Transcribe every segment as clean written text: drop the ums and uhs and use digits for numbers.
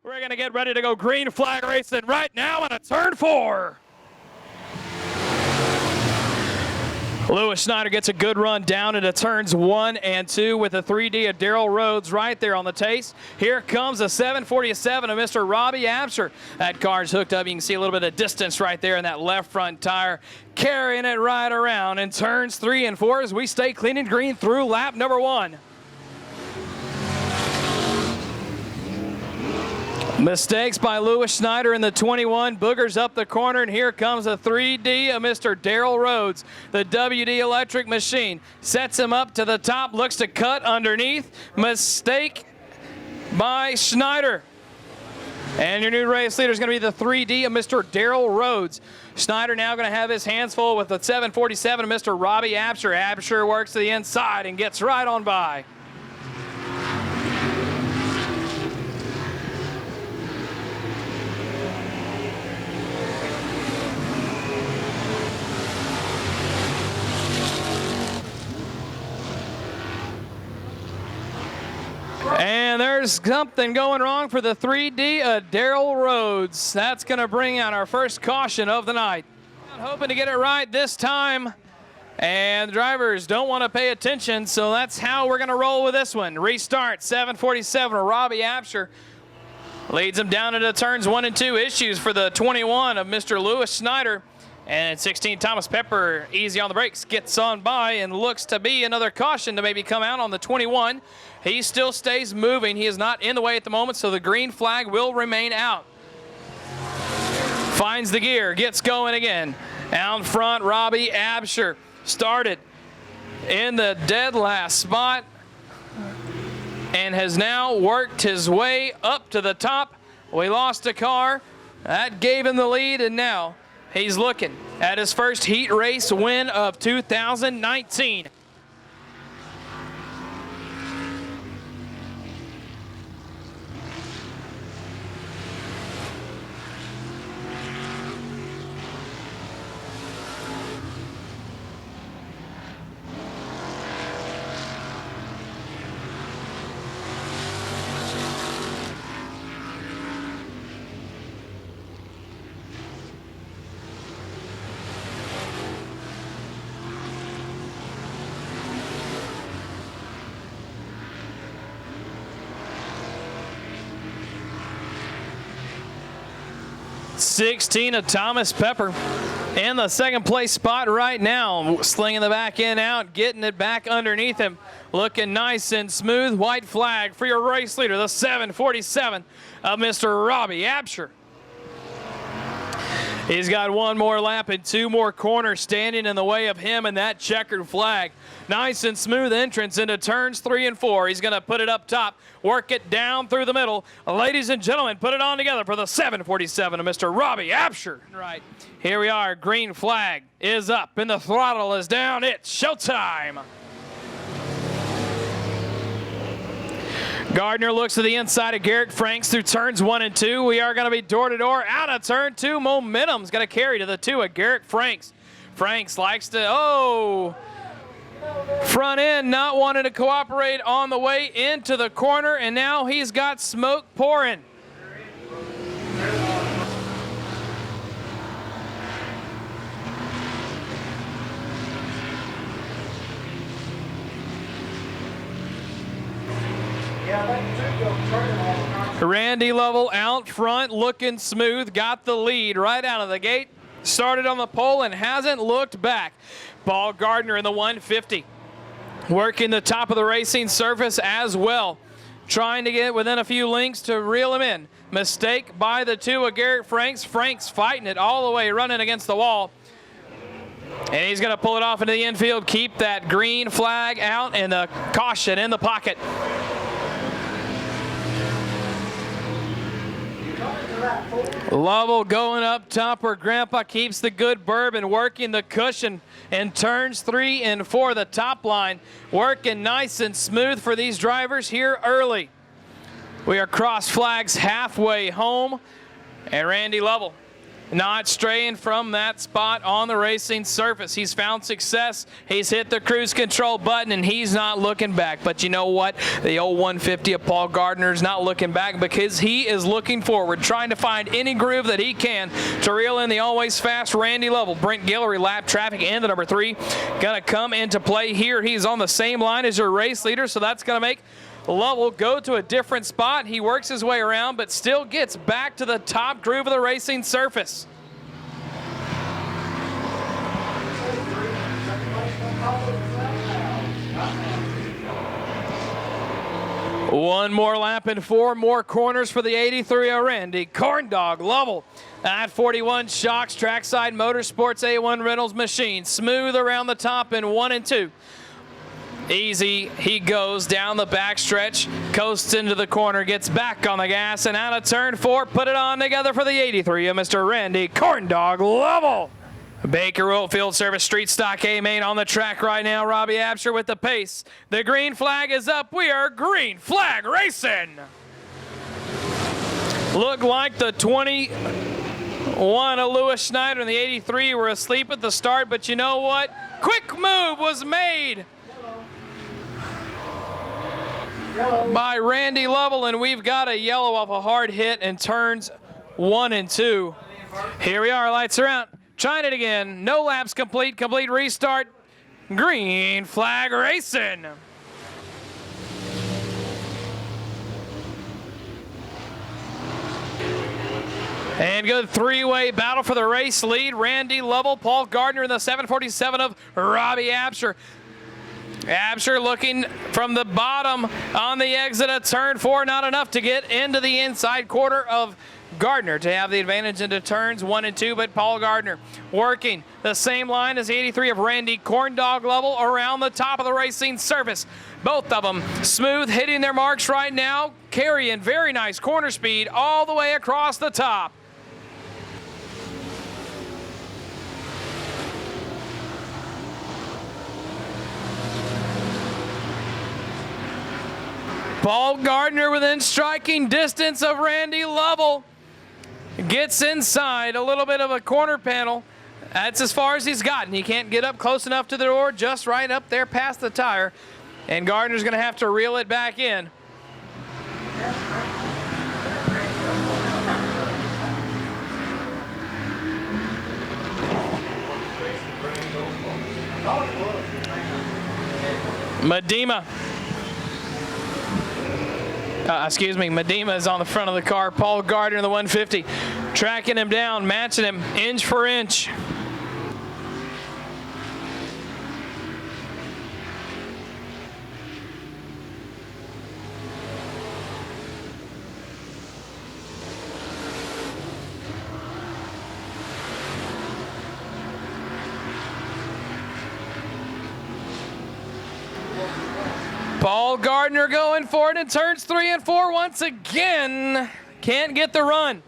We're going to get ready to go green flag racing right now on a turn 4. Lewis Schneider gets a good run down into turns 1 and 2 with a 3D of Daryl Rhodes right there on the taste. Here comes a 747 of Mr. Robbie Absher. That car's hooked up. You can see a little bit of distance right there in that left front tire, carrying it right around in turns 3 and 4 as we stay clean and green through lap number 1. Mistakes by Lewis Schneider in the 21, boogers up the corner, and here comes a 3D of Mr. Daryl Rhodes. The WD electric machine sets him up to the top, looks to cut underneath. Mistake by Schneider. And your new race leader is going to be the 3D of Mr. Daryl Rhodes. Schneider now going to have his hands full with the 747 of Mr. Robbie Absher. Absher works to the inside and gets right on by. And there's something going wrong for the 3D of Daryl Rhodes. That's going to bring out our first caution of the night. Hoping to get it right this time. And the drivers don't want to pay attention, so that's how we're going to roll with this one. Restart, 747, Robbie Absher leads him down into turns 1 and 2. Issues for the 21 of Mr. Lewis Schneider. And 16, Thomas Pepper, easy on the brakes, gets on by and looks to be another caution to maybe come out on the 21. He still stays moving. He is not in the way at the moment, so the green flag will remain out. Finds the gear, gets going again. Out front, Robbie Absher started in the dead last spot and has now worked his way up to the top. We lost a car. That gave him the lead, and now he's looking at his first heat race win of 2019. '16 of Thomas Pepper in the second place spot right now, slinging the back end out, getting it back underneath him, looking nice and smooth. White flag for your race leader, the 747 of Mr. Robbie Absher. He's got one more lap and 2 more corners standing in the way of him and that checkered flag. Nice and smooth entrance into turns 3 and 4. He's going to put it up top, work it down through the middle. Ladies and gentlemen, put it on together for the 747 of Mr. Robbie Absher. Right, here we are. Green flag is up and the throttle is down. It's showtime. Gardner looks to the inside of Garrett Franks through turns 1 and 2. We are going to be door to door out of turn 2. Momentum's going to carry to the 2 of Garrett Franks. Franks likes to, front end not wanting to cooperate on the way into the corner, and now he's got smoke pouring. Randy Lovell out front, looking smooth, got the lead right out of the gate. Started on the pole and hasn't looked back. Paul Gardner in the 150. Working the top of the racing surface as well. Trying to get within a few links to reel him in. Mistake by the 2 of Garrett Franks. Franks fighting it all the way, running against the wall. And he's going to pull it off into the infield, keep that green flag out and the caution in the pocket. Lovell going up top where Grandpa keeps the good bourbon, working the cushion in turns 3 and 4. The top line working nice and smooth for these drivers here early. We are cross flags halfway home, and Randy Lovell not straying from that spot on the racing surface. He's found success. He's hit the cruise control button, and he's not looking back. But you know what? The old 150 of Paul Gardner's not looking back because he is looking forward, trying to find any groove that he can to reel in the always fast Randy Lovell. Brent Guillory, lap traffic, and the number 3 going to come into play here. He's on the same line as your race leader, so that's going to make Lovell go to a different spot. He works his way around, but still gets back to the top groove of the racing surface. One more lap and 4 more corners for the 83 of Randy Corndog Lovell. At 41, Shocks Trackside Motorsports A1 Reynolds machine. Smooth around the top in 1 and 2. Easy, he goes down the backstretch, coasts into the corner, gets back on the gas, and out of turn 4, put it on together for the 83 of Mr. Randy Corndog Lovell. Baker Oilfield Service Street Stock A-Main on the track right now. Robbie Absher with the pace. The green flag is up. We are green flag racing. Looked like the 21 of Lewis Schneider and the 83 were asleep at the start, but you know what? Quick move was made by Randy Lovell, and we've got a yellow off a hard hit in turns 1 and 2. Here we are, lights are out. Trying it again, no laps complete, complete restart. Green flag racing. And good 3-way battle for the race lead. Randy Lovell, Paul Gardner in the 747 of Robbie Absher. Absher looking from the bottom on the exit of turn 4. Not enough to get into the inside quarter of Gardner to have the advantage into turns 1 and 2, but Paul Gardner working the same line as the 83 of Randy Corndog Lovell around the top of the racing surface. Both of them smooth, hitting their marks right now, carrying very nice corner speed all the way across the top. Paul Gardner within striking distance of Randy Lovell. Gets inside a little bit of a corner panel. That's as far as he's gotten. He can't get up close enough to the door, just right up there past the tire. And Gardner's going to have to reel it back in. Medema is on the front of the car. Paul Gardner in the 150, tracking him down, matching him inch for inch. Paul Gardner going for it in turns 3 and 4 once again. Can't get the run.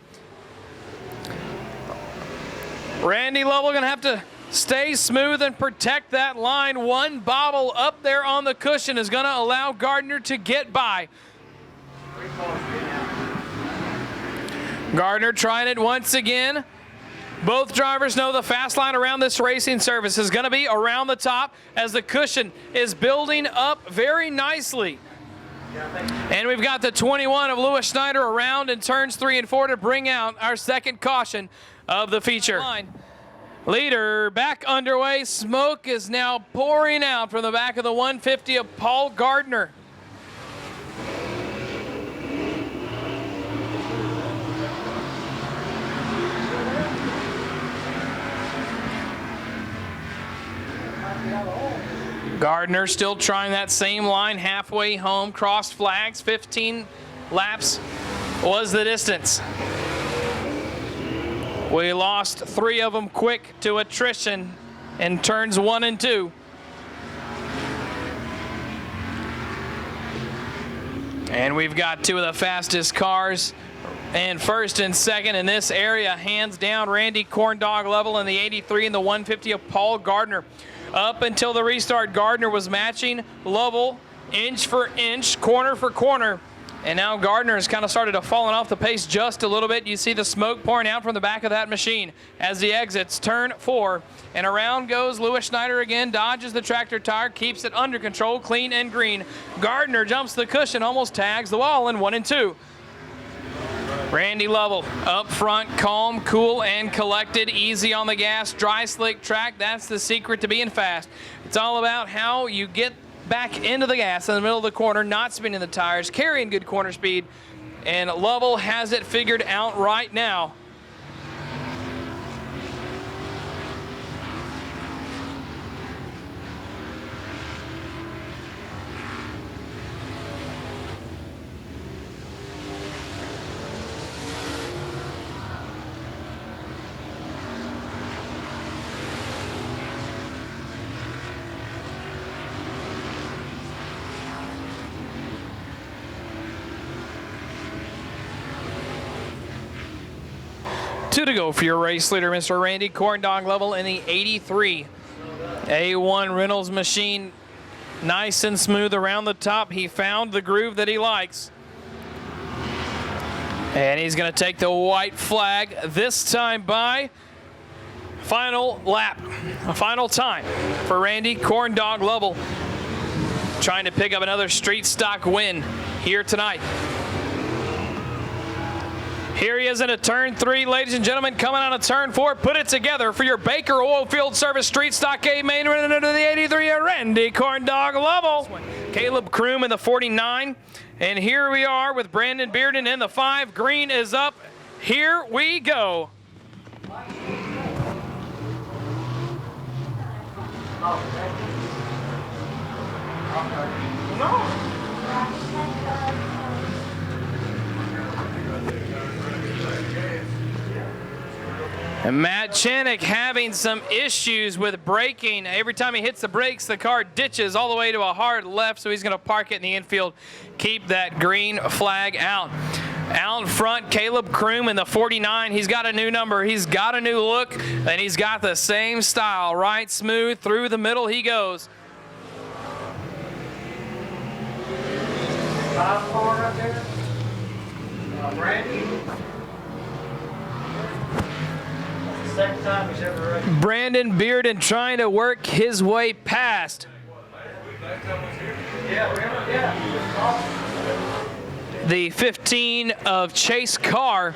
Randy Lovell going to have to stay smooth and protect that line. One bobble up there on the cushion is going to allow Gardner to get by. Gardner trying it once again. Both drivers know the fast line around this racing surface is going to be around the top as the cushion is building up very nicely. And we've got the 21 of Lewis Schneider around in turns 3 and 4 to bring out our second caution of the feature. Leader back underway. Smoke is now pouring out from the back of the 150 of Paul Gardner. Gardner still trying that same line halfway home. Crossed flags, 15 laps was the distance. We lost 3 of them quick to attrition in turns 1 and 2. And we've got 2 of the fastest cars in first and second in this area. Hands down, Randy Corndog Lovell in the 83 and the 150 of Paul Gardner. Up until the restart, Gardner was matching Lovell inch for inch, corner for corner. And now Gardner has kind of started to falling off the pace just a little bit. You see the smoke pouring out from the back of that machine as he exits turn 4. And around goes Lewis Schneider again, dodges the tractor tire, keeps it under control, clean and green. Gardner jumps the cushion, almost tags the wall in 1 and 2. Randy Lovell up front, calm, cool, and collected, easy on the gas, dry, slick track. That's the secret to being fast. It's all about how you get back into the gas in the middle of the corner, not spinning the tires, carrying good corner speed, and Lovell has it figured out right now. Two to go for your race leader, Mr. Randy Corndog Lovell in the 83. A1 Reynolds machine, nice and smooth around the top. He found the groove that he likes. And he's going to take the white flag this time by final lap, a final time for Randy Corndog Lovell, trying to pick up another street stock win here tonight. Here he is into turn 3, ladies and gentlemen, coming on to turn 4. Put it together for your Baker Oilfield Service Street Stock A main running into the 83, Randy Corndog Lovell. Caleb Kroom in the 49. And here we are with Brandon Bearden in the 5. Green is up. Here we go. And Matt Chanik having some issues with braking. Every time he hits the brakes, the car ditches all the way to a hard left, so he's going to park it in the infield, keep that green flag out. Out in front, Caleb Kroom in the 49. He's got a new number. He's got a new look, and he's got the same style. Right smooth through the middle he goes. 5-4 right there. Randy. Second time he's ever raced. Brandon Bearden trying to work his way past. The 15 of Chase Carr,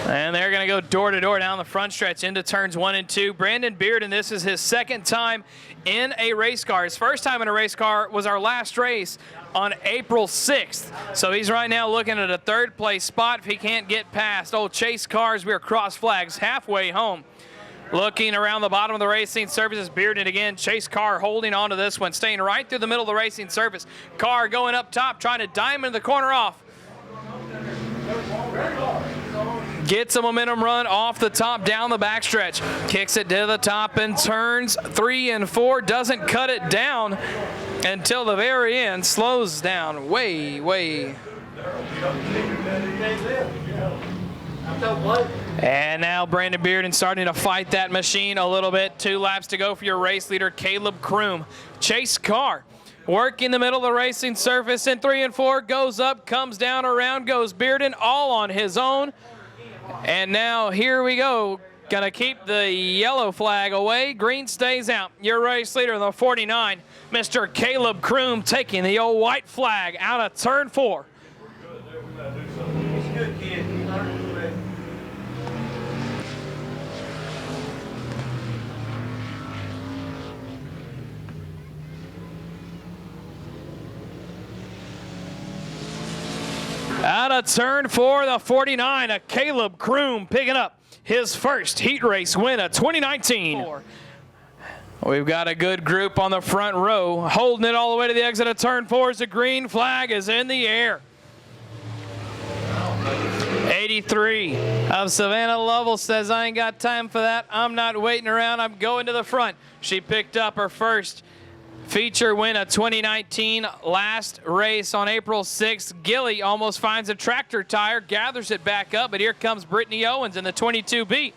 and they're going to go door to door down the front stretch into turns 1 and 2. Brandon Bearden, this is his second time in a race car. His first time in a race car was our last race on April 6th. So he's right now looking at a third place spot if he can't get past old Chase Carr as we're cross flags halfway home. Looking around the bottom of the racing surface, Bearden again. Chase Carr holding on to this one, staying right through the middle of the racing surface. Carr going up top, trying to diamond the corner off. Gets a momentum run off the top down the backstretch. Kicks it to the top and turns 3 and 4. Doesn't cut it down until the very end. Slows down way. And now Brandon Bearden starting to fight that machine a little bit. 2 laps to go for your race leader, Caleb Kroom. Chase Carr working the middle of the racing surface in 3 and 4. Goes up, comes down, around goes Bearden, all on his own. And now here we go. Gonna keep the yellow flag away. Green stays out. Your race leader in the 49, Mr. Caleb Kroom, taking the old white flag out of turn 4. He's a good kid. He learned to play. Out of turn 4, the 49, a Caleb Kroom picking up his first heat race win of 2019. We've got a good group on the front row, holding it all the way to the exit of turn 4 as the green flag is in the air. 83 of Savannah Lovell says, I ain't got time for that. I'm not waiting around. I'm going to the front. She picked up her first feature win of 2019, last race on April 6th. Gilly almost finds a tractor tire, gathers it back up, but here comes Brittany Owens in the 22B.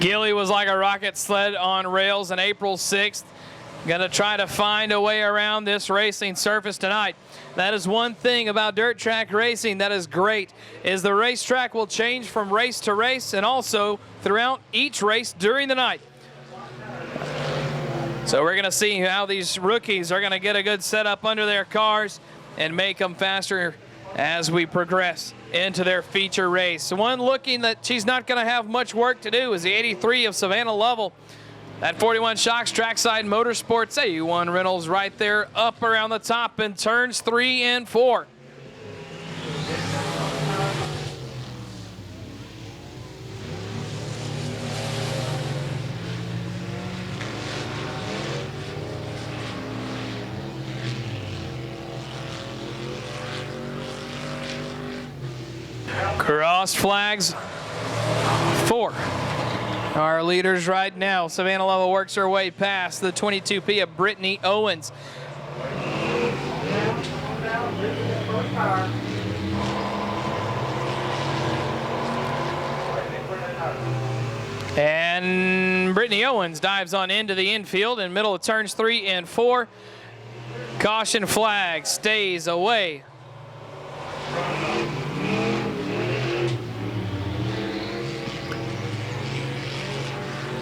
Gilly was like a rocket sled on rails on April 6th. Going to try to find a way around this racing surface tonight. That is one thing about dirt track racing that is great, is the racetrack will change from race to race and also throughout each race during the night. So we're going to see how these rookies are going to get a good setup under their cars and make them faster as we progress into their feature race. One looking that she's not going to have much work to do is the 83 of Savannah Lovell. That 41 Shocks Trackside Motorsports AU1 Reynolds right there up around the top in turns 3 and 4. Cross flags 4. Our leaders right now. Savannah Lovell works her way past the 22P of Brittany Owens. And Brittany Owens dives on into the infield in middle of turns 3 and 4. Caution flag stays away.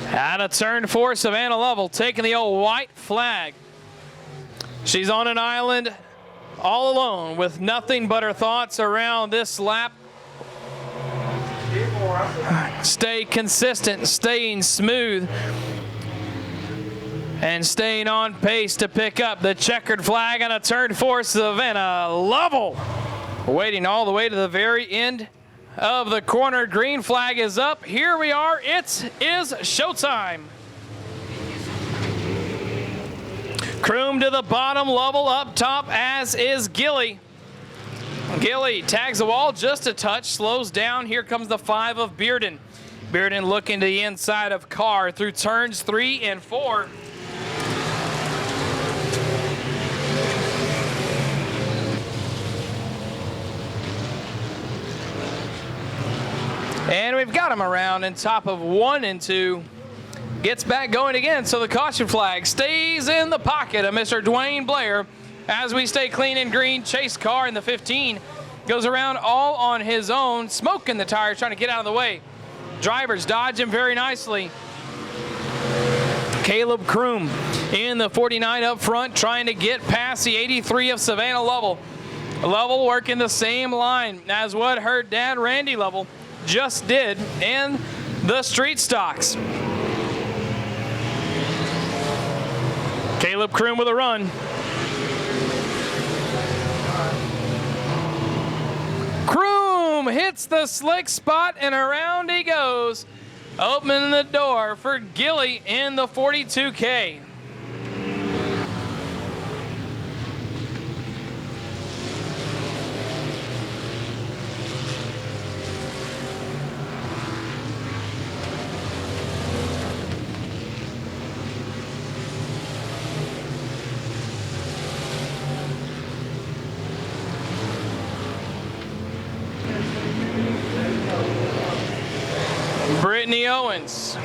Out of turn 4, Savannah Lovell taking the old white flag. She's on an island all alone with nothing but her thoughts around this lap. Stay consistent, staying smooth, and staying on pace to pick up the checkered flag on a turn 4, Savannah Lovell. Waiting all the way to the very end of the corner. Green flag is up. Here we are. It is showtime. Kroom to the bottom, Lovell up top, as is Gilly. Gilly tags the wall just a touch, slows down. Here comes the 5 of Bearden. Bearden looking to the inside of Carr through turns 3 and 4. And we've got him around in top of 1 and 2. Gets back going again, so the caution flag stays in the pocket of Mr. Dwayne Blair as we stay clean and green. Chase Carr in the 15 goes around all on his own, smoking the tires, trying to get out of the way. Drivers dodge him very nicely. Caleb Kroom in the 49 up front, trying to get past the 83 of Savannah Lovell. Lovell working the same line as what her dad, Randy Lovell, just did in the street stocks. Caleb Kroom with a run. Kroom hits the slick spot and around he goes, opening the door for Gilly in the 42K. Brittany Owens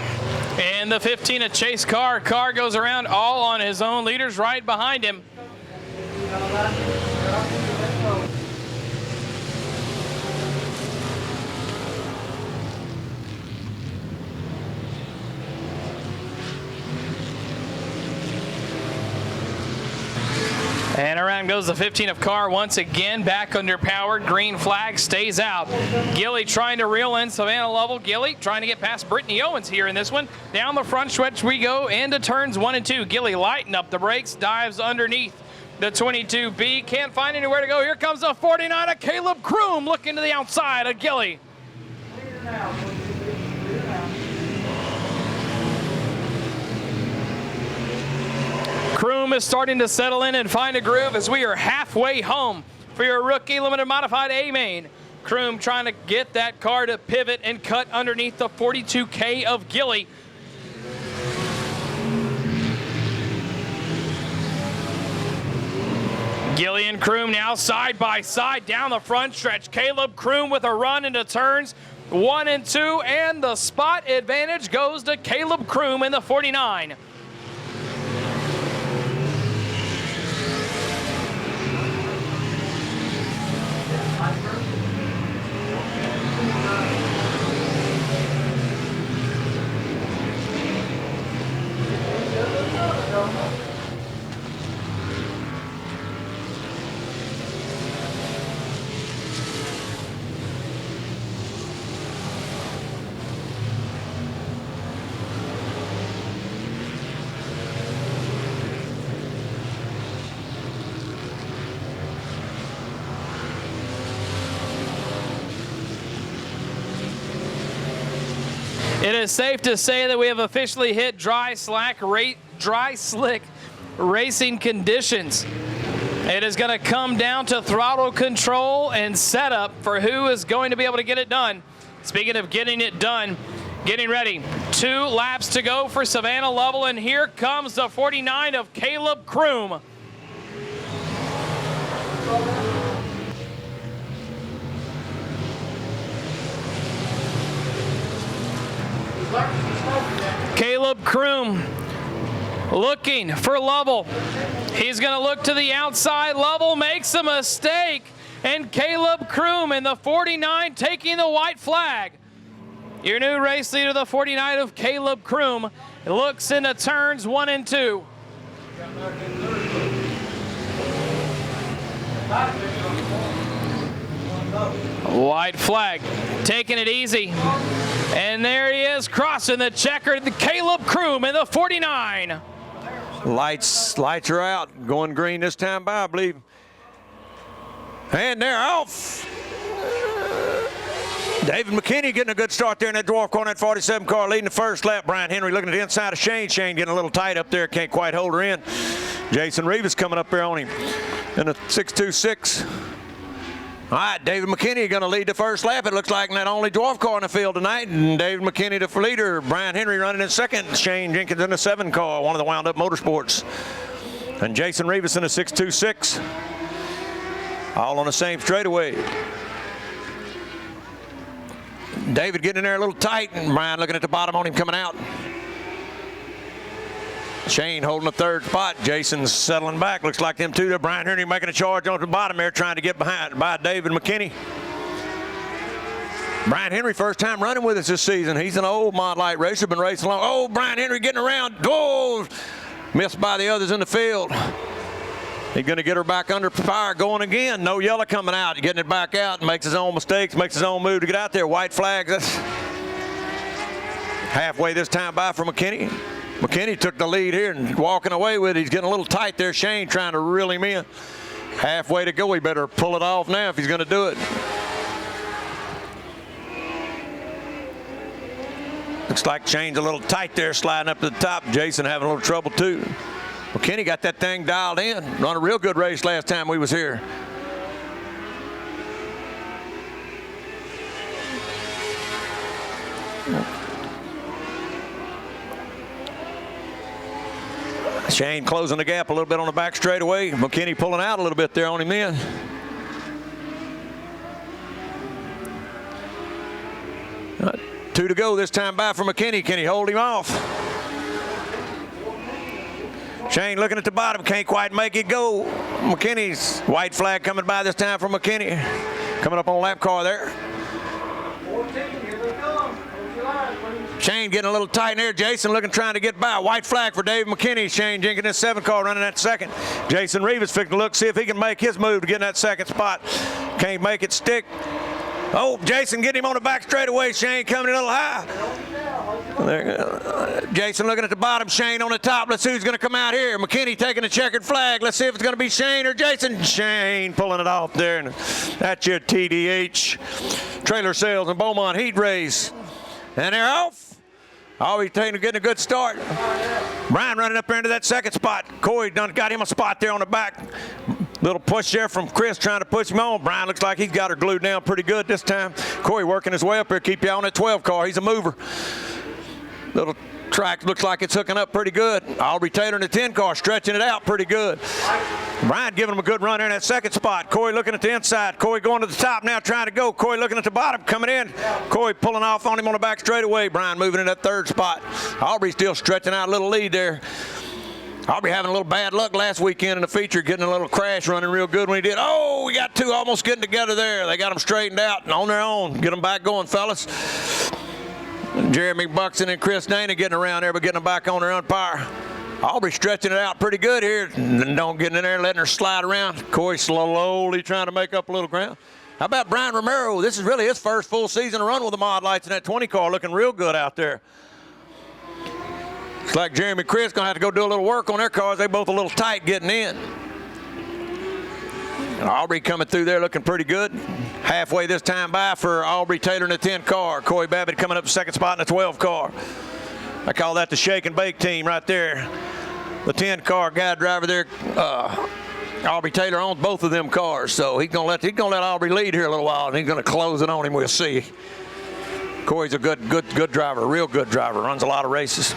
and the 15 of Chase Carr. Carr goes around all on his own. Leaders right behind him. And around goes the 15 of Carr once again, back underpowered. Green flag stays out. Gilly trying to reel in Savannah Lovell. Gilly trying to get past Brittany Owens here in this one. Down the front stretch we go into turns 1 and 2. Gilly lighting up the brakes, dives underneath the 22B. Can't find anywhere to go. Here comes the 49 of Caleb Kroom looking to the outside of Gilly. Kroom is starting to settle in and find a groove as we are halfway home for your rookie limited modified A main. Kroom trying to get that car to pivot and cut underneath the 42K of Gilly. Gilly and Kroom now side by side down the front stretch. Caleb Kroom with a run into turns 1 and 2, and the spot advantage goes to Caleb Kroom in the 49. It is safe to say that we have officially hit dry slick racing conditions. It is going to come down to throttle control and setup for who is going to be able to get it done. Speaking of getting it done, getting ready. 2 laps to go for Savannah Lovell, and here comes the 49 of Caleb Kroom. Caleb Kroom looking for Lovell. He's going to look to the outside. Lovell makes a mistake, and Caleb Kroom in the 49 taking the white flag. Your new race leader, the 49 of Caleb Kroom, looks into turns 1 and 2. White flag, taking it easy. And there he is, crossing the checker, Caleb Kroom in the 49. Lights are out. Going green this time by, I believe. And they're off. David McKinney getting a good start there in that dwarf corner, that 47 car leading the first lap. Brian Henry looking at the inside of Shane. Shane getting a little tight up there, can't quite hold her in. Jason Rivas coming up there on him in the 626. All right, David McKinney going to lead the first lap. It looks like in that only dwarf car in the field tonight. And David McKinney the leader. Brian Henry running in second. Shane Jenkins in the 7 car, one of the wound up motorsports. And Jason Rivas in the 626. All on the same straightaway. David getting in there a little tight, and Brian looking at the bottom on him coming out. Shane holding the 3rd spot. Jason's settling back. Looks like them two there. Brian Henry making a charge on the bottom there, trying to get behind by David McKinney. Brian Henry, first time running with us this season. He's an old Mod Light racer, been racing along. Oh, Brian Henry getting around. Oh, missed by the others in the field. He's going to get her back under fire, going again. No yellow coming out. Getting it back out, makes his own mistakes, makes his own move to get out there. White flags. That's halfway this time by for McKinney. McKinney took the lead here and walking away with it. He's getting a little tight there. Shane trying to reel him in. Halfway to go. He better pull it off now if he's going to do it. Looks like Shane's a little tight there, sliding up to the top. Jason having a little trouble too. McKinney got that thing dialed in. Run a real good race last time we was here. Shane closing the gap a little bit on the back straightaway. McKinney pulling out a little bit there on him then. Two to go this time by for McKinney. Can he hold him off? Shane looking at the bottom, can't quite make it go. McKinney's white flag coming by this time for McKinney. Coming up on lap car there. Shane getting a little tight in there. Jason looking, trying to get by. White flag for David McKinney. Shane Jenkins in 7 car running that second. Jason Rivas fixing to look, see if he can make his move to get in that second spot. Can't make it stick. Oh, Jason getting him on the back straightaway. Shane coming a little high. Jason looking at the bottom, Shane on the top. Let's see who's going to come out here. McKinney taking the checkered flag. Let's see if it's going to be Shane or Jason. Shane pulling it off there. And that's your TDH Trailer Sales and Beaumont Heat Race. And they're off. Always getting a good start. Brian running up there into that second spot. Cory done got him a spot there on the back. Little push there from Chris trying to push him on. Brian looks like he's got her glued down pretty good this time. Cory working his way up here. Keep you on that 12 car. He's a mover. Little track looks like it's hooking up pretty good. Aubrey Taylor in the 10 car stretching it out pretty good. Brian giving him a good run there in that second spot. Cory looking at the inside. Cory going to the top now, trying to go. Cory looking at the bottom, coming in. Cory pulling off on him on the back straightaway. Brian moving in that third spot. Aubrey still stretching out a little lead there. Aubrey having a little bad luck last weekend in the feature, getting a little crash running real good when he did. Oh, we got two almost getting together there. They got them straightened out and on their own. Get them back going, fellas. Jeremy Buxton and Chris Dana getting around there, but getting them back on their umpire. Aubrey stretching it out pretty good here. Don't get in there, letting her slide around. Cory slowly trying to make up a little ground. How about Brian Romero? This is really his first full season run with the mod lights in that 20 car, looking real good out there. Looks like Jeremy and Chris gonna have to go do a little work on their cars. They both a little tight getting in. And Aubrey coming through there looking pretty good. Halfway this time by for Aubrey Taylor in the 10 car. Cory Babbitt coming up second spot in the 12 car. I call that the shake and bake team right there. The 10 car guy driver there, Aubrey Taylor owns both of them cars, so he's gonna let Aubrey lead here a little while, and he's gonna close it on him. We'll see. Cory's a good driver, a real good driver. Runs a lot of races.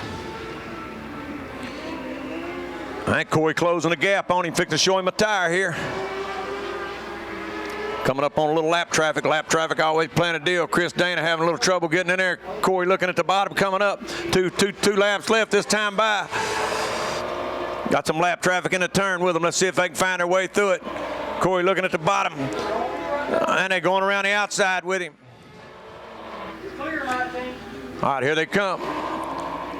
I think Cory closing the gap on him, fixing to show him a tire here. Coming up on a little lap traffic. Lap traffic always playing a deal. Chris Dana having a little trouble getting in there. Cory looking at the bottom, coming up. Two laps left this time by. Got some lap traffic in the turn with them. Let's see if they can find their way through it. Cory looking at the bottom. And they're going around the outside with him. Clear, my team. All right, here they come.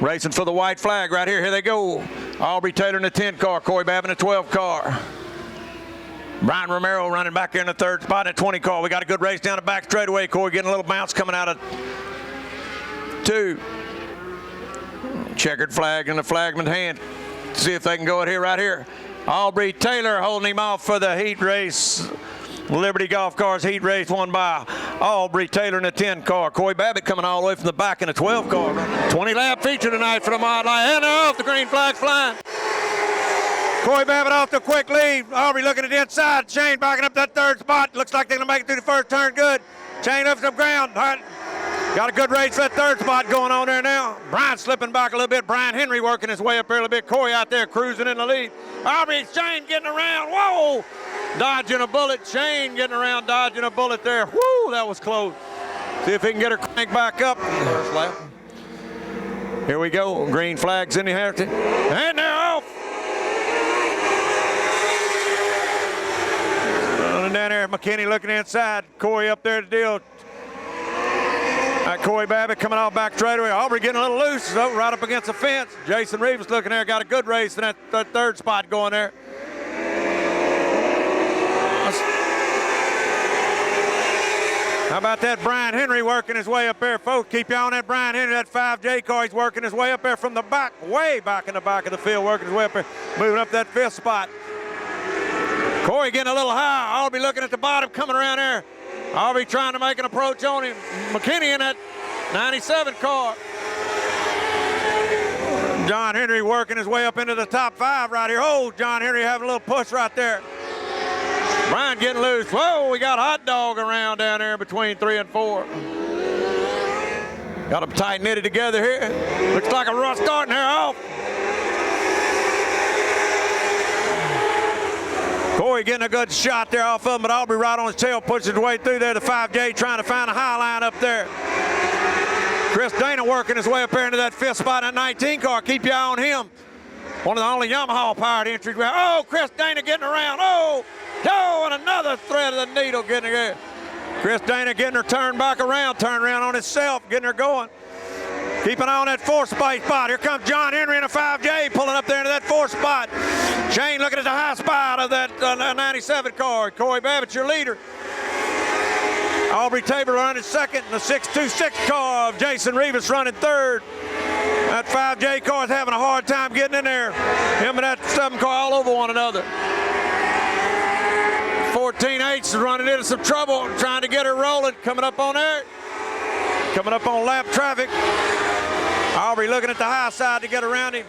Racing for the white flag right here. Here they go. Aubrey Taylor in the 10 car. Cory Babbitt in the 12 car. Brian Romero running back there in the third spot in the 20 car. We got a good race down the back straightaway. Cory getting a little bounce coming out of 2. Checkered flag in the flagman's hand. See if they can go it here, right here. Aubrey Taylor holding him off for the heat race. Liberty Golf Cars heat race won by Aubrey Taylor in the 10 car. Cory Babbitt coming all the way from the back in the 12 car. 20 lap feature tonight for the mod light. And they're off. The green flag's flying. Cory Babbitt off the quick lead. Aubrey looking at the inside. Shane backing up that third spot. Looks like they're going to make it through the first turn good. Shane up some ground. All right. Got a good race for that third spot going on there now. Brian slipping back a little bit. Brian Henry working his way up there a little bit. Cory out there cruising in the lead. Aubrey, Shane getting around. Whoa! Dodging a bullet. Shane getting around, dodging a bullet there. Whoo, that was close. See if he can get her crank back up. First lap. Here we go. Green flags in the air. And they're off. Running down there. McKinney looking inside. Cory up there to deal. Cory Babbitt coming off back straightaway. Aubrey getting a little loose, so right up against the fence. Jason Rivas looking there, got a good race in that third spot going there. How about that Brian Henry working his way up there, folks? Keep you on that Brian Henry, that 5J car. He's working his way up there from the back, way back in the back of the field, working his way up there, moving up that 5th spot. Cory getting a little high. Aubrey looking at the bottom, coming around there. Aubrey trying to make an approach on him. McKinney in that 97 car. John Henry working his way up into the top 5 right here. Oh, John Henry having a little push right there. Brian getting loose. Whoa, we got hot dog around down there between 3 and 4. Got them tight knitted together here. Looks like a rough starting here off. Cory getting a good shot there off of him, but Aubrey right on his tail, pushing his way through there. The 5J trying to find a high line up there. Chris Dana working his way up there into that 5th spot in that 19 car. Keep your eye on him. One of the only Yamaha-powered entries. Oh, Chris Dana getting around. Oh, and another thread of the needle getting there. Chris Dana getting her turned back around, turn around on himself, getting her going. Keep an eye on that 4th spot. Here comes John Henry in a 5J pulling up there into that 4th spot. Shane looking at the high spot of that 97 car. Cory Babbitt, your leader. Aubrey Taylor running second. The 626 car of Jason Rivas running third. That 5J car is having a hard time getting in there. Him and that 7 car all over one another. 14H is running into some trouble, trying to get her rolling. Coming up on there. Coming up on lap traffic. Aubrey looking at the high side to get around him.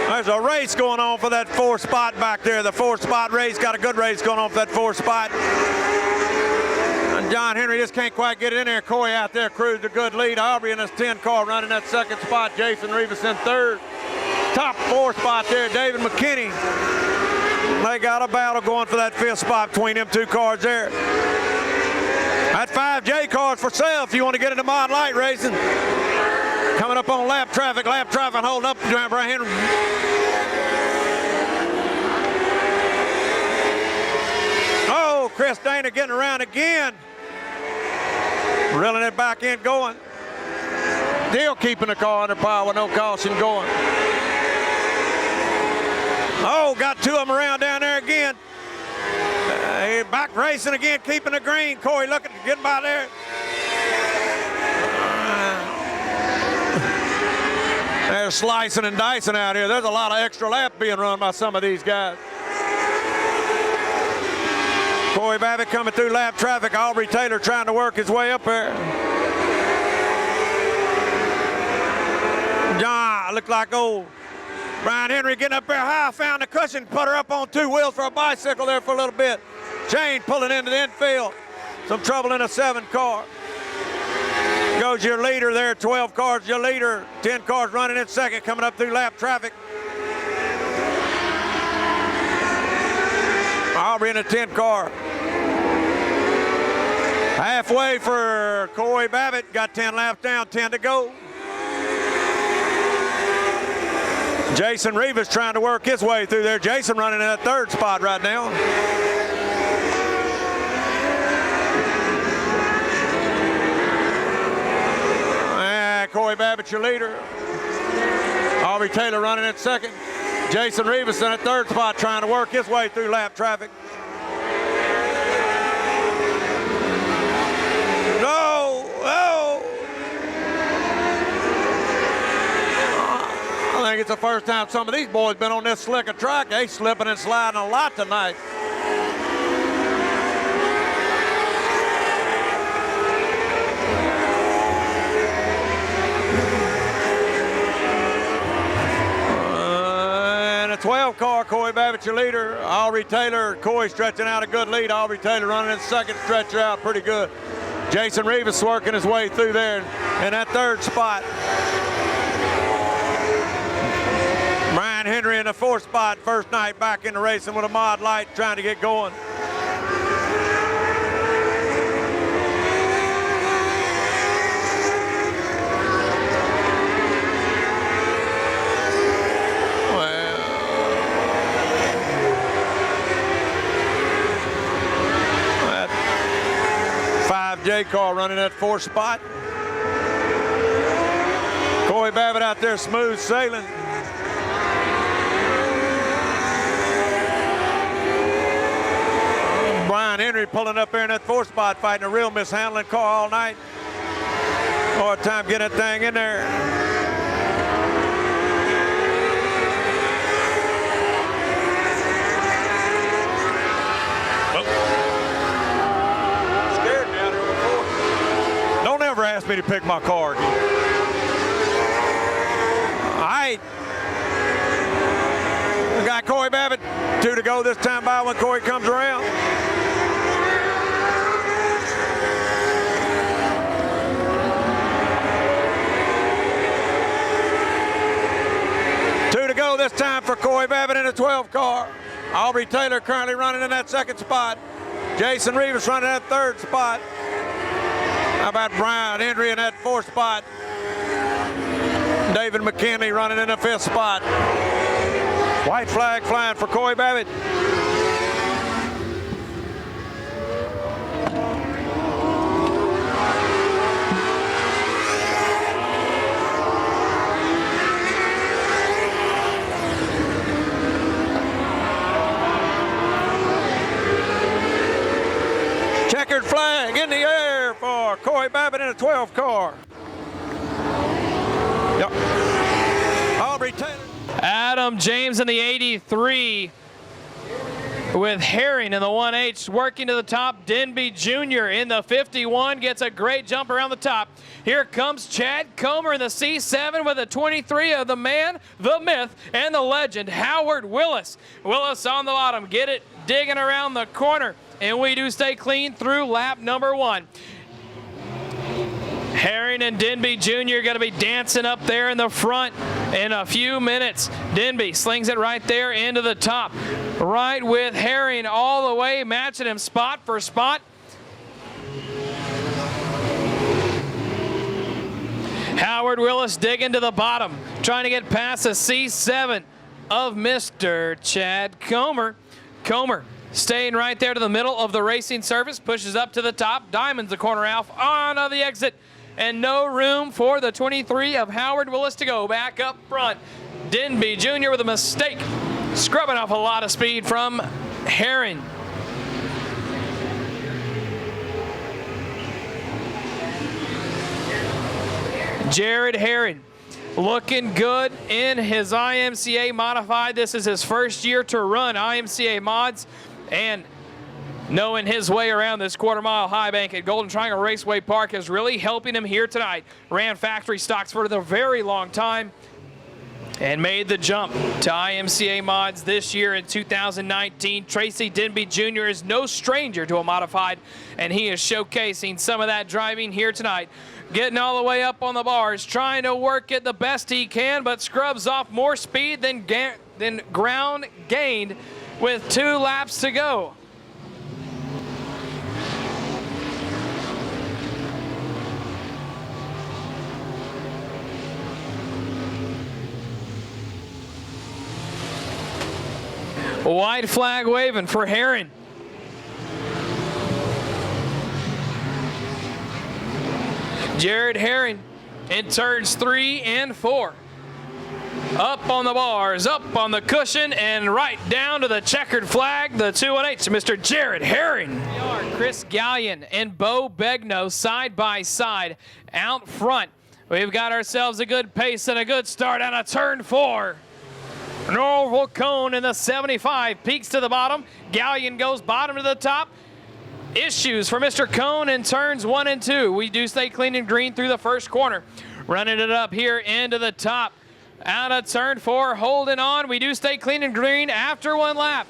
There's a race going on for that 4th spot back there. The 4th spot race, got a good race going on for that 4th spot. And John Henry just can't quite get it in there. Cory out there cruised a good lead. Aubrey in his 10 car running that 2nd spot. Jason Rivas in 3rd. top 4 spot there, David McKinney. They got a battle going for that 5th spot between them 2 cars there. That 5J car's for sale if you want to get into mod light racing. Coming up on lap traffic holding up Brian Henry. Oh, Chris Dana getting around again. Reeling it back in, going. Still keeping the car under power with no caution going. Oh, got 2 of them around down there again. Back racing again, keeping the green. Cory looking to get by there. They're slicing and dicing out here. There's a lot of extra laps being run by some of these guys. Cory Babbitt coming through lap traffic. Aubrey Taylor trying to work his way up there. John, looked like old Brian Henry getting up there high, found the cushion, put her up on 2 wheels for a bicycle there for a little bit. Shane pulling into the infield. Some trouble in a 7 car. Goes your leader there, 12 cars, your leader. 10 cars running in second, coming up through lap traffic. Aubrey in a 10 car. Halfway for Cory Babbitt, got 10 laps down, 10 to go. Jason Rivas trying to work his way through there. Jason running in that 3rd spot right now. Cory Babbitt, your leader. Aubrey Taylor running in 2nd. Jason Rivas in that 3rd spot trying to work his way through lap traffic. No! Oh! I think it's the first time some of these boys been on this slick of track. They slipping and sliding a lot tonight. And a 12 car, Cory Babbitt, your leader. Aubrey Taylor, Cory stretching out a good lead. Aubrey Taylor running in 2nd, stretcher out pretty good. Jason Rivas working his way through there in that 3rd spot. Brian Henry in the 4th spot, first night back in the racing with a mod light, trying to get going. Well, that 5J car running that 4th spot. Cory Babbitt out there smooth sailing. Brian Henry pulling up there in that 4th spot, fighting a real mishandling car all night. Hard time getting that thing in there. Scared me out there before. Don't ever ask me to pick my car again. All right. We got Cory Babbitt, 2 to go this time by when Cory comes around. To go this time for Cory Babbitt in a 12 car. Aubrey Taylor currently running in that 2nd spot. Jason Rivas running in that 3rd spot. How about Brian Henry in that 4th spot? David McKinney running in the 5th spot. White flag flying for Cory Babbitt. Checkered flag in the air for Cory Babbitt in a 12 car. Yep. Aubrey Taylor. Adam James in the 83 with Herring in the 1H working to the top. Denby Jr. in the 51 gets a great jump around the top. Here comes Chad Comer in the C7 with a 23 of the man, the myth, and the legend, Howard Willis. Willis on the bottom, get it digging around the corner, and we do stay clean through lap number 1. Herring and Denby Jr. going to be dancing up there in the front. in a few minutes. Denby slings it right there into the top, right with Herring all the way, matching him spot for spot. Howard Willis digging to the bottom, trying to get past the C7 of Mr. Chad Comer. Comer staying right there to the middle of the racing surface, pushes up to the top, diamonds the corner off onto the exit, and no room for the 23 of Howard Willis to go back up front. Denby Jr. with a mistake, scrubbing off a lot of speed from Herring. Jared Herring looking good in his IMCA modified. This is his first year to run IMCA mods, and knowing his way around this quarter-mile high bank at Golden Triangle Raceway Park is really helping him here tonight. Ran factory stocks for a very long time and made the jump to IMCA mods this year in 2019. Tracy Denby Jr. is no stranger to a modified, and he is showcasing some of that driving here tonight. Getting all the way up on the bars, trying to work it the best he can, but scrubs off more speed than ground gained with 2 laps to go. White flag waving for Herring. Jared Herring in turns 3 and 4. Up on the bars, up on the cushion, and right down to the checkered flag, the 2-1-H, Mr. Jared Herring. Chris Gallion and Bo Begno side by side out front. We've got ourselves a good pace and a good start on a turn 4. Norval Cone in the 75 peaks to the bottom. Gallion goes bottom to the top. Issues for Mr. Cone in turns 1 and 2. We do stay clean and green through the first corner. Running it up here into the top. Out of turn 4, holding on. We do stay clean and green after 1 lap.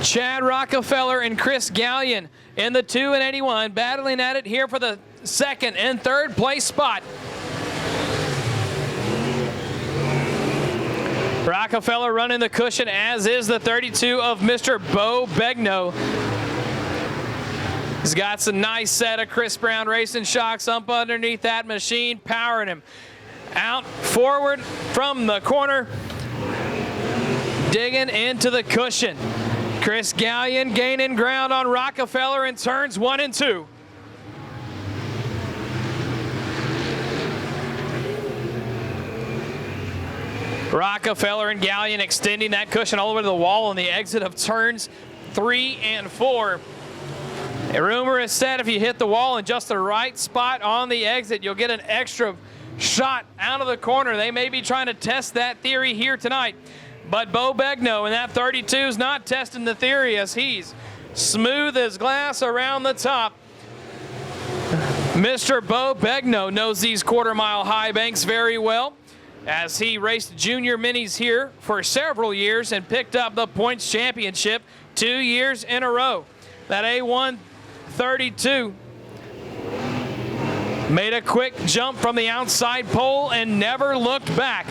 Chad Rockefeller and Chris Gallion in the 2 and 81, battling at it here for the 2nd and 3rd place spot. Rockefeller running the cushion, as is the 32 of Mr. Bo Begno. He's got some nice set of Chris Brown racing shocks up underneath that machine, powering him out forward from the corner, digging into the cushion. Chris Gallion gaining ground on Rockefeller in turns 1 and 2. Rockefeller and Gallion extending that cushion all the way to the wall on the exit of turns 3 and 4. A rumor is said if you hit the wall in just the right spot on the exit, you'll get an extra shot out of the corner. They may be trying to test that theory here tonight. But Bo Begno in that 32 is not testing the theory, as he's smooth as glass around the top. Mr. Bo Begno knows these quarter-mile high banks very well, as he raced junior minis here for several years and picked up the points championship 2 years in a row. That A1 32 made a quick jump from the outside pole and never looked back.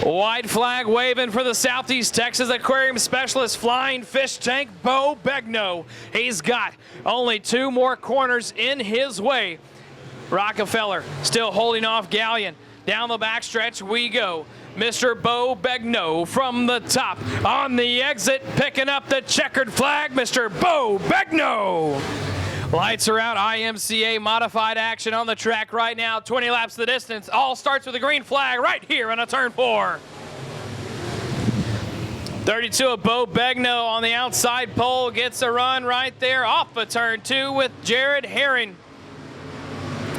White flag waving for the Southeast Texas Aquarium Specialist Flying Fish Tank, Bo Begno. He's got only 2 more corners in his way. Rockefeller still holding off Gallion. Down the backstretch we go. Mr. Bo Begno from the top on the exit, picking up the checkered flag, Mr. Bo Begno. Lights are out. IMCA modified action on the track right now. 20 laps the distance. All starts with a green flag right here on a turn 4. 32 of Bo Begno on the outside pole gets a run right there off of turn 2 with Jared Herring.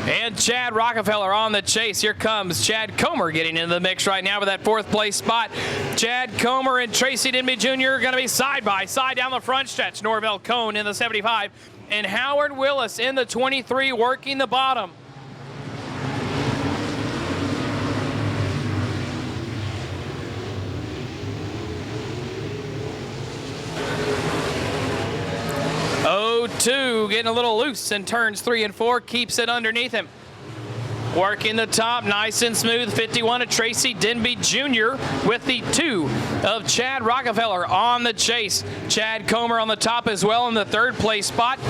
And Chad Rockefeller on the chase. Here comes Chad Comer getting into the mix right now with that 4th place spot. Chad Comer and Tracy Denby Jr. are going to be side by side down the front stretch. Norvell Cone in the 75. And Howard Willis in the 23 working the bottom. 2 getting a little loose in turns 3 and 4, keeps it underneath him. Working the top nice and smooth, 51 of Tracy Denby Jr. with the 2 of Chad Rockefeller on the chase. Chad Comer on the top as well in the 3rd place spot.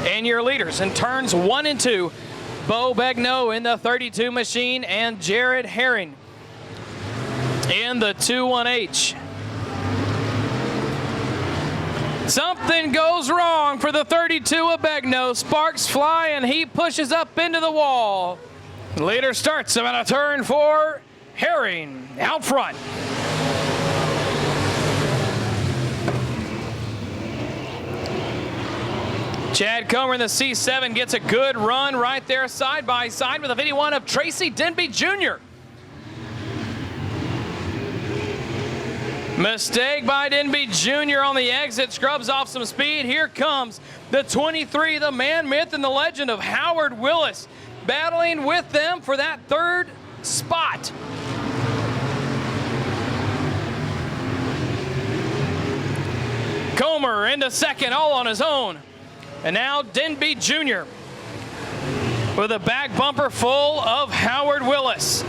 And your leaders in turns 1 and 2, Bo Begno in the 32 machine and Jared Herring in the 21H. Something goes wrong for the 32 of Begno. Sparks fly and he pushes up into the wall. Leader starts him at a turn 4. Herring out front. Chad Comer in the C7 gets a good run right there side by side with the 51 of Tracy Denby Jr. Mistake by Denby Jr. on the exit, scrubs off some speed. Here comes the 23, the man, myth, and the legend of Howard Willis, battling with them for that 3rd spot. Comer into 2nd, all on his own. And now Denby Jr. with a back bumper full of Howard Willis.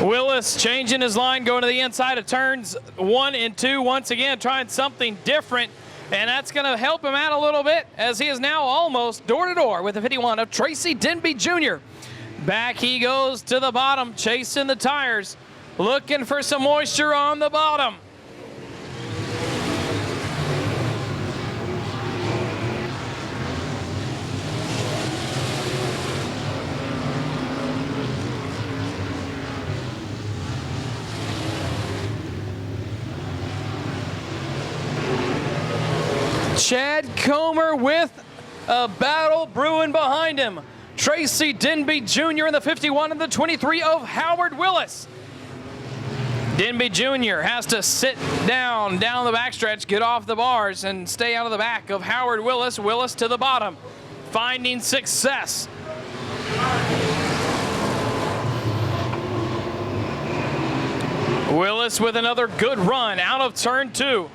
Willis changing his line, going to the inside of turns 1 and 2. Once again, trying something different. And that's going to help him out a little bit as he is now almost door-to-door with the 51 of Tracy Denby Jr. Back he goes to the bottom, chasing the tires, looking for some moisture on the bottom. Chad Comer with a battle brewing behind him. Tracy Denby Jr. in the 51 and the 23 of Howard Willis. Denby Jr. has to sit down the backstretch, get off the bars, and stay out of the back of Howard Willis. Willis to the bottom, finding success. Willis with another good run out of turn 2.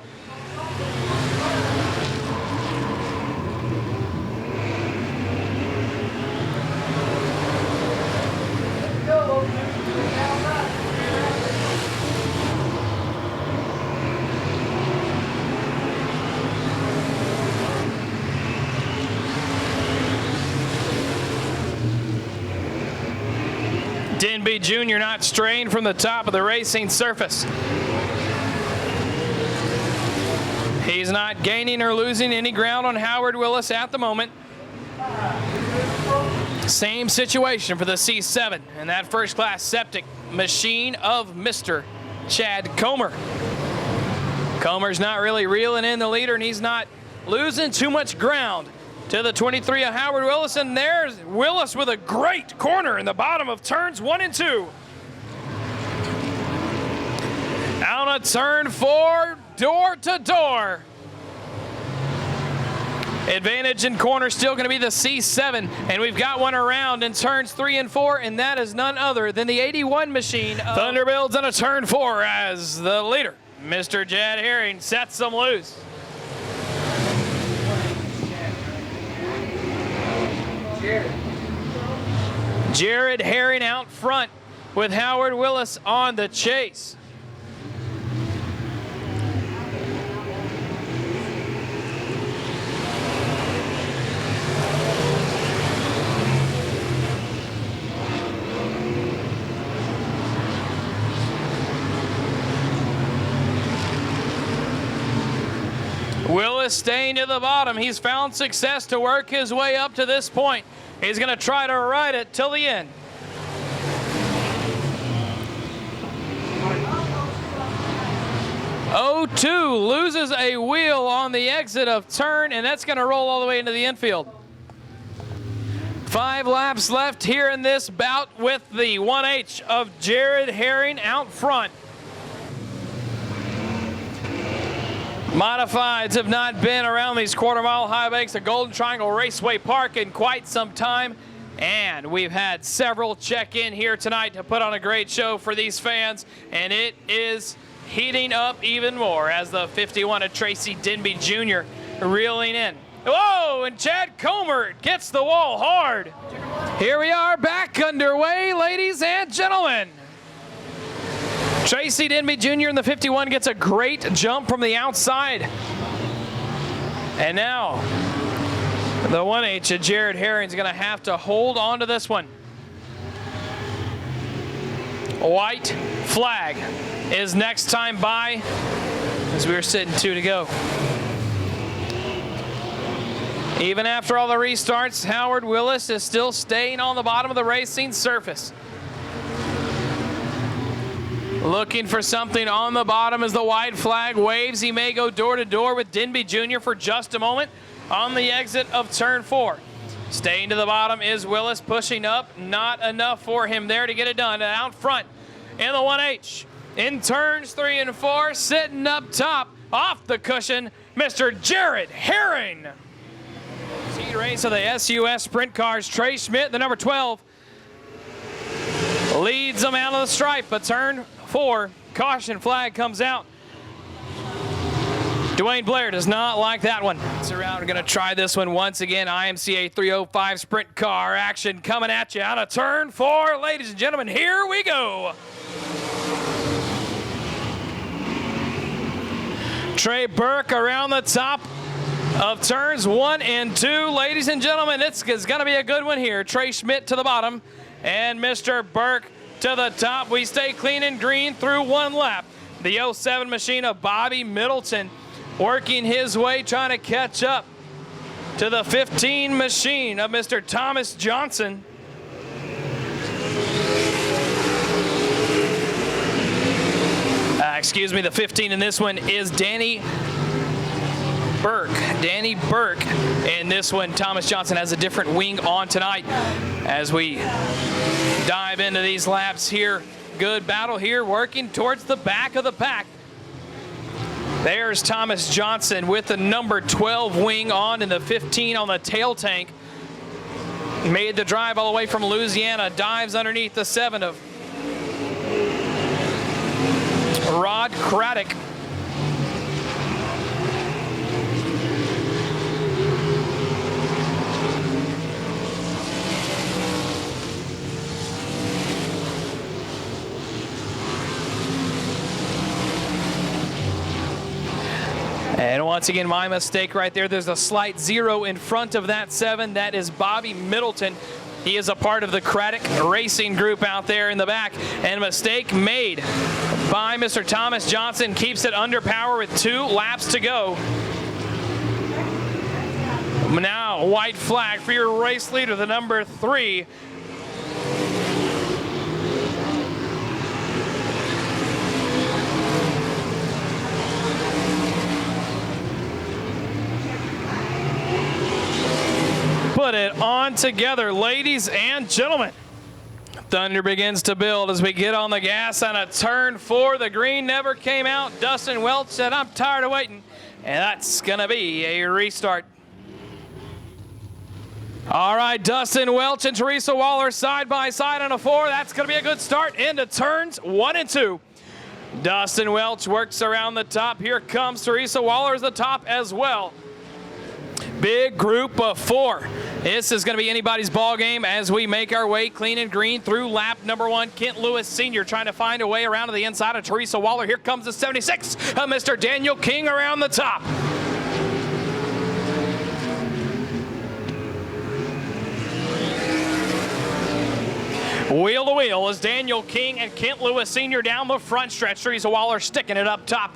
Denby Jr. not straying from the top of the racing surface. He's not gaining or losing any ground on Howard Willis at the moment. Same situation for the C7 and that first-class septic machine of Mr. Chad Comer. Comer's not really reeling in the leader, and he's not losing too much ground to the 23 of Howard Willis, and there's Willis with a great corner in the bottom of turns 1 and 2. Out of turn 4, door to door. Advantage in corner still going to be the C7, and we've got one around in turns 3 and 4, and that is none other than the 81 machine. Thunderbilts on a turn 4 as the leader, Mr. Chad Herring, sets them loose. Jared Herring out front with Howard Willis on the chase. Willis staying to the bottom. He's found success to work his way up to this point. He's going to try to ride it till the end. O2 loses a wheel on the exit of turn, and that's going to roll all the way into the infield. 5 laps left here in this bout with the 1H of Jared Herring out front. Modifieds have not been around these quarter-mile high banks at Golden Triangle Raceway Park in quite some time, and we've had several check in here tonight to put on a great show for these fans, and it is heating up even more as the 51 of Tracy Denby Jr. reeling in. Whoa, and Chad Comer gets the wall hard. Here we are back underway, ladies and gentlemen. Tracy Denby Jr. in the 51 gets a great jump from the outside. And now, the 1H of Jared Herring's gonna have to hold on to this one. White flag is next time by as we were sitting 2 to go. Even after all the restarts, Howard Willis is still staying on the bottom of the racing surface. Looking for something on the bottom as the white flag waves. He may go door to door with Denby Jr. for just a moment on the exit of turn 4. Staying to the bottom is Willis, pushing up. Not enough for him there to get it done. And out front in the 1H. In turns 3 and 4, sitting up top off the cushion, Mr. Jared Herring. Heat race of the SUS Sprint Cars. Trey Schmidt, the number 12, leads them out of the stripe, but turn 4, caution flag comes out. Dwayne Blair does not like that one. So we're going to try this one once again. IMCA 305 Sprint Car action coming at you out of turn 4. Ladies and gentlemen, here we go. Trey Burke around the top of turns 1 and 2. Ladies and gentlemen, it's going to be a good one here. Trey Schmidt to the bottom and Mr. Burke to the top. We stay clean and green through 1 lap. The 07 machine of Bobby Middleton working his way, trying to catch up to the 15 machine of Mr. Thomas Johnson. Excuse me, the 15 in this one is Danny Burke. In this one, Thomas Johnson has a different wing on tonight. As we dive into these laps here, good battle here, working towards the back of the pack. There's Thomas Johnson with the number 12 wing on and the 15 on the tail tank. Made the drive all the way from Louisiana, dives underneath the 7 of Rod Craddock. And once again, my mistake right there. There's a slight 0 in front of that 7. That is Bobby Middleton. He is a part of the Craddock Racing Group out there in the back. And a mistake made by Mr. Thomas Johnson. Keeps it under power with 2 laps to go. Now, white flag for your race leader, the number 3. Put it on together, ladies and gentlemen. Thunder begins to build as we get on the gas on a turn 4. The green never came out. Dustin Welch said, "I'm tired of waiting." And that's going to be a restart. All right, Dustin Welch and Teresa Waller side by side on a 4. That's going to be a good start into turns 1 and 2. Dustin Welch works around the top. Here comes Teresa Waller as the top as well. Big group of 4. This is going to be anybody's ball game as we make our way clean and green through lap number 1. Kent Lewis Sr. trying to find a way around to the inside of Teresa Waller. Here comes the 76 of Mr. Daniel King around the top. Wheel to wheel is Daniel King and Kent Lewis Sr. down the front stretch. Teresa Waller sticking it up top.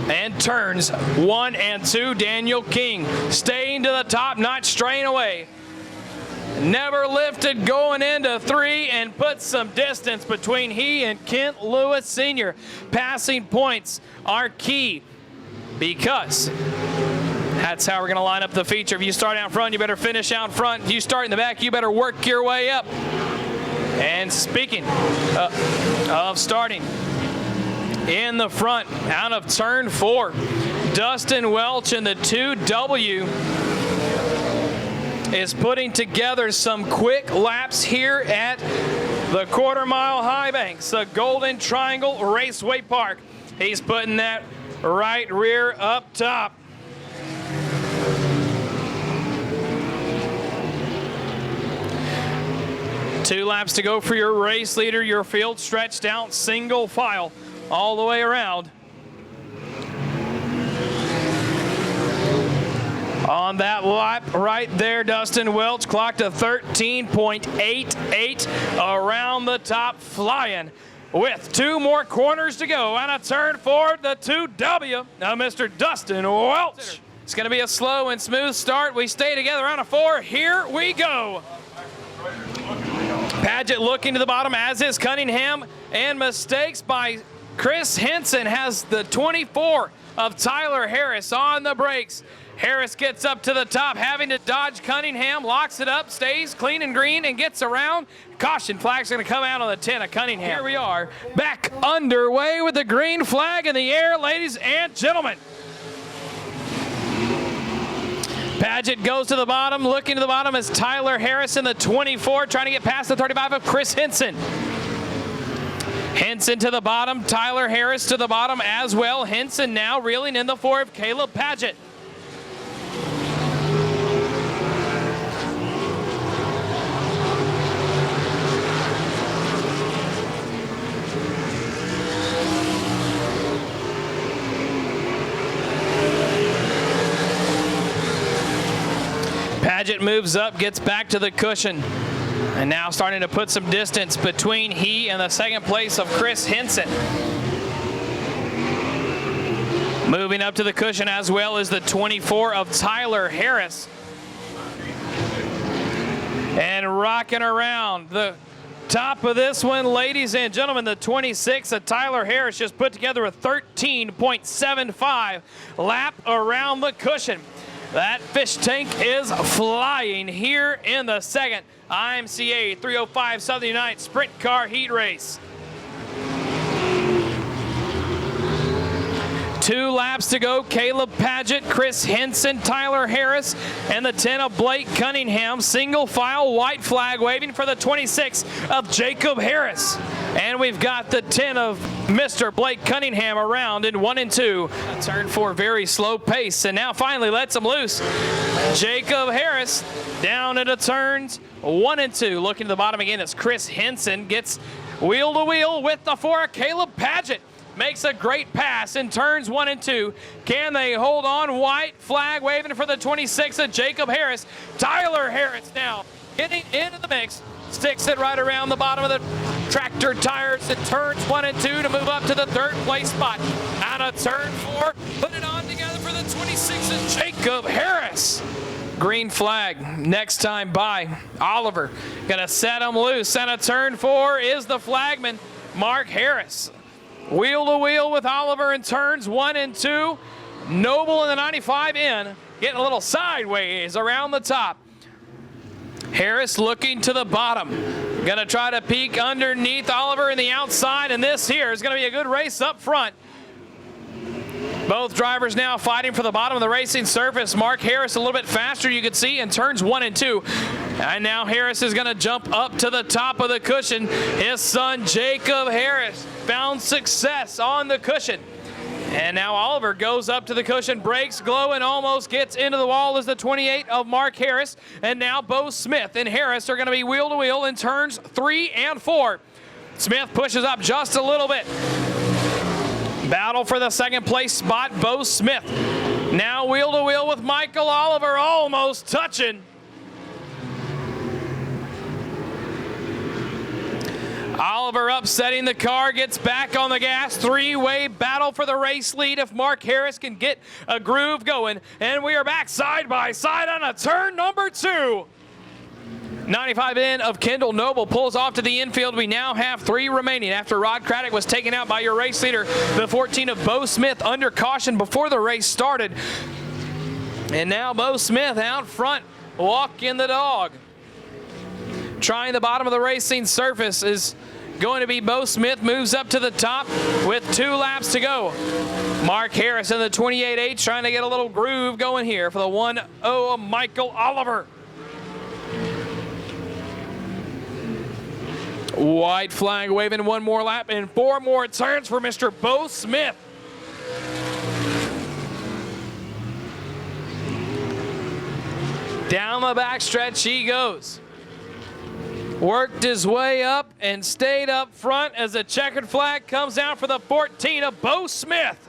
And turns 1 and 2, Daniel King staying to the top, not straying away. Never lifted going into 3 and put some distance between he and Kent Lewis Sr. Passing points are key because that's how we're going to line up the feature. If you start out front, you better finish out front. If you start in the back, you better work your way up. And speaking of starting in the front, out of turn 4, Dustin Welch in the 2W is putting together some quick laps here at the quarter-mile high banks, the Golden Triangle Raceway Park. He's putting that right rear up top. Two laps to go for your race leader. Your field stretched out single file all the way around. On that lap right there, Dustin Welch clocked a 13.88 around the top, flying with 2 more corners to go and a turn forward, the 2W. Now Mr. Dustin Welch. It's going to be a slow and smooth start. We stay together on a 4. Here we go. Paget looking to the bottom, as is Cunningham, and mistakes by Chris Henson has the 24 of Tyler Harris on the brakes. Harris gets up to the top, having to dodge Cunningham, locks it up, stays clean and green, and gets around. Caution flag's going to come out on the 10 of Cunningham. Here we are, back underway with the green flag in the air, ladies and gentlemen. Paget goes to the bottom. Looking to the bottom is Tyler Harris in the 24, trying to get past the 35 of Chris Henson. Henson to the bottom, Tyler Harris to the bottom as well. Henson now reeling in the 4 of Caleb Paget. Paget moves up, gets back to the cushion, and now starting to put some distance between he and the second place of Chris Henson. Moving up to the cushion as well as the 24 of Tyler Harris. And rocking around the top of this one, ladies and gentlemen, the 26 of Tyler Harris just put together a 13.75 lap around the cushion. That fish tank is flying here in the second IMCA 305 Southern United Sprint Car Heat Race. 2 laps to go. Caleb Paget, Chris Henson, Tyler Harris, and the 10 of Blake Cunningham. Single file, white flag waving for the 26 of Jacob Harris. And we've got the 10 of Mr. Blake Cunningham around in 1 and 2. Turn 4, very slow pace, and now finally lets him loose. Jacob Harris down into turns 1 and 2. Looking to the bottom again as Chris Henson gets wheel to wheel with the 4 of Caleb Paget. Makes a great pass in turns 1 and 2. Can they hold on? White flag waving for the 26 of Jacob Harris. Tyler Harris now getting into the mix. Sticks it right around the bottom of the tractor tires in turns 1 and 2 to move up to the 3rd place spot. Out of turn 4, put it on together for the 26 of Jacob Harris. Green flag next time by Oliver. Gonna set him loose. Out of turn 4 is the flagman, Mark Harris. Wheel to wheel with Oliver in turns 1 and 2. Noble in the 95 in, getting a little sideways around the top. Harris looking to the bottom. Gonna try to peek underneath Oliver in the outside, and this here is gonna be a good race up front. Both drivers now fighting for the bottom of the racing surface. Mark Harris a little bit faster, you can see, in turns 1 and 2. And now Harris is gonna jump up to the top of the cushion. His son, Jacob Harris, found success on the cushion. And now Oliver goes up to the cushion, brakes glow, and almost gets into the wall as the 28 of Mark Harris. And now Bo Smith and Harris are gonna be wheel to wheel in turns 3 and 4. Smith pushes up just a little bit. Battle for the second place spot, Bo Smith. Now wheel to wheel with Michael Oliver, almost touching. Oliver upsetting the car, gets back on the gas. 3-way battle for the race lead if Mark Harris can get a groove going. And we are back side by side on a turn number 2. 95 in of Kendall Noble pulls off to the infield. We now have 3 remaining after Rod Craddock was taken out by your race leader. The 14 of Bo Smith under caution before the race started. And now Bo Smith out front, walking the dog. Trying the bottom of the racing surface is going to be Bo Smith, moves up to the top with 2 laps to go. Mark Harris in the 28H trying to get a little groove going here for the 1-0 of Michael Oliver. White flag waving, 1 more lap and 4 more turns for Mr. Bo Smith. Down the backstretch he goes. Worked his way up and stayed up front as the checkered flag comes out for the 14 of Bo Smith.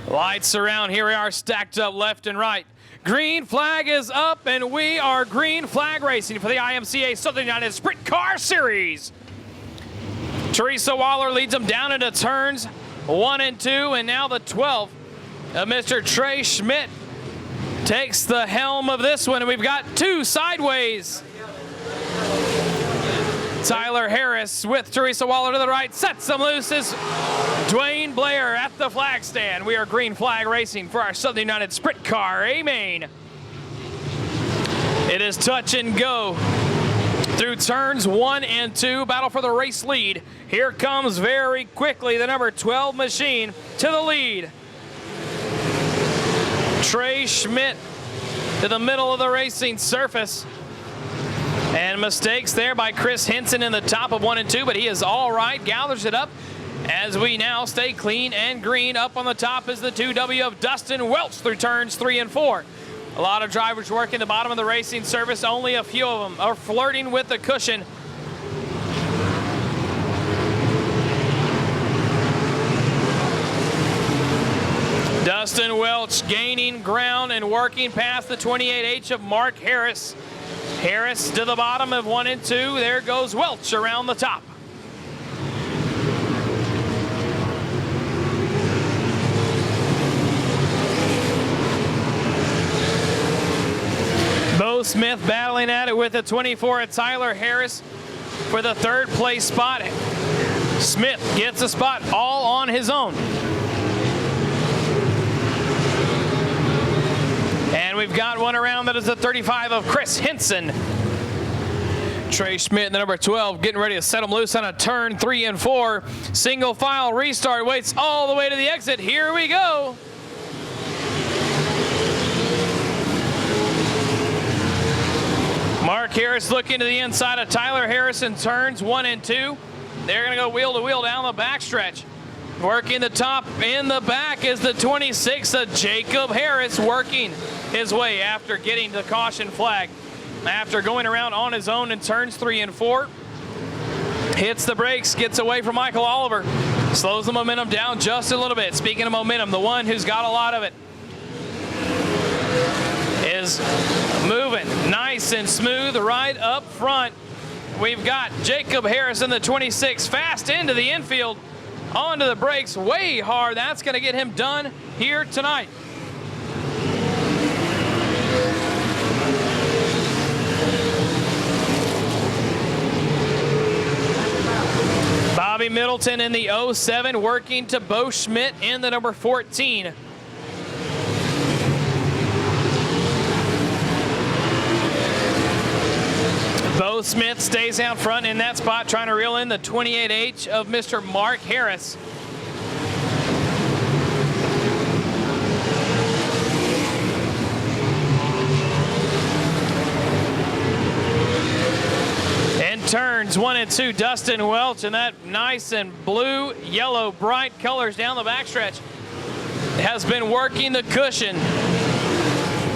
Lights around, here we are stacked up left and right. Green flag is up and we are green flag racing for the IMCA Southern United Sprint Car Series. Teresa Waller leads them down into turns 1 and 2, and now the 12th of Mr. Trey Schmidt takes the helm of this one, and we've got 2 sideways. Tyler Harris with Teresa Waller to the right, sets them loose as Dwayne Blair at the flag stand. We are green flag racing for our Southern United Sprint Car A-Main. It is touch and go through turns 1 and 2, battle for the race lead. Here comes very quickly the number 12 machine to the lead. Trey Schmidt to the middle of the racing surface. And mistakes there by Chris Henson in the top of 1 and 2, but he is all right, gathers it up as we now stay clean and green. Up on the top is the 2W of Dustin Welch through turns 3 and 4. A lot of drivers working the bottom of the racing surface. Only a few of them are flirting with the cushion. Dustin Welch gaining ground and working past the 28H of Mark Harris. Harris to the bottom of 1 and 2. There goes Welch around the top. Bo Smith battling at it with the 24 of Tyler Harris for the 3rd place spot. Smith gets a spot all on his own. And we've got one around that is the 35 of Chris Henson. Trey Schmidt, the number 12, getting ready to set him loose on a turn 3 and 4. Single file restart, waits all the way to the exit. Here we go. Mark Harris looking to the inside of Tyler Harrison, turns 1 and 2. They're going to go wheel to wheel down the backstretch. Working the top in the back is the 26 of Jacob Harris, working his way after getting the caution flag. After going around on his own in turns 3 and 4. Hits the brakes, gets away from Michael Oliver. Slows the momentum down just a little bit. Speaking of momentum, the one who's got a lot of it is moving nice and smooth right up front. We've got Jacob Harris in the 26 fast into the infield. Onto the brakes way hard. That's going to get him done here tonight. Bobby Middleton in the 07 working to Bo Schmidt in the number 14. Bo Smith stays out front in that spot, trying to reel in the 28H of Mr. Mark Harris. And turns 1 and 2, Dustin Welch, and that nice and blue, yellow, bright colors down the backstretch has been working the cushion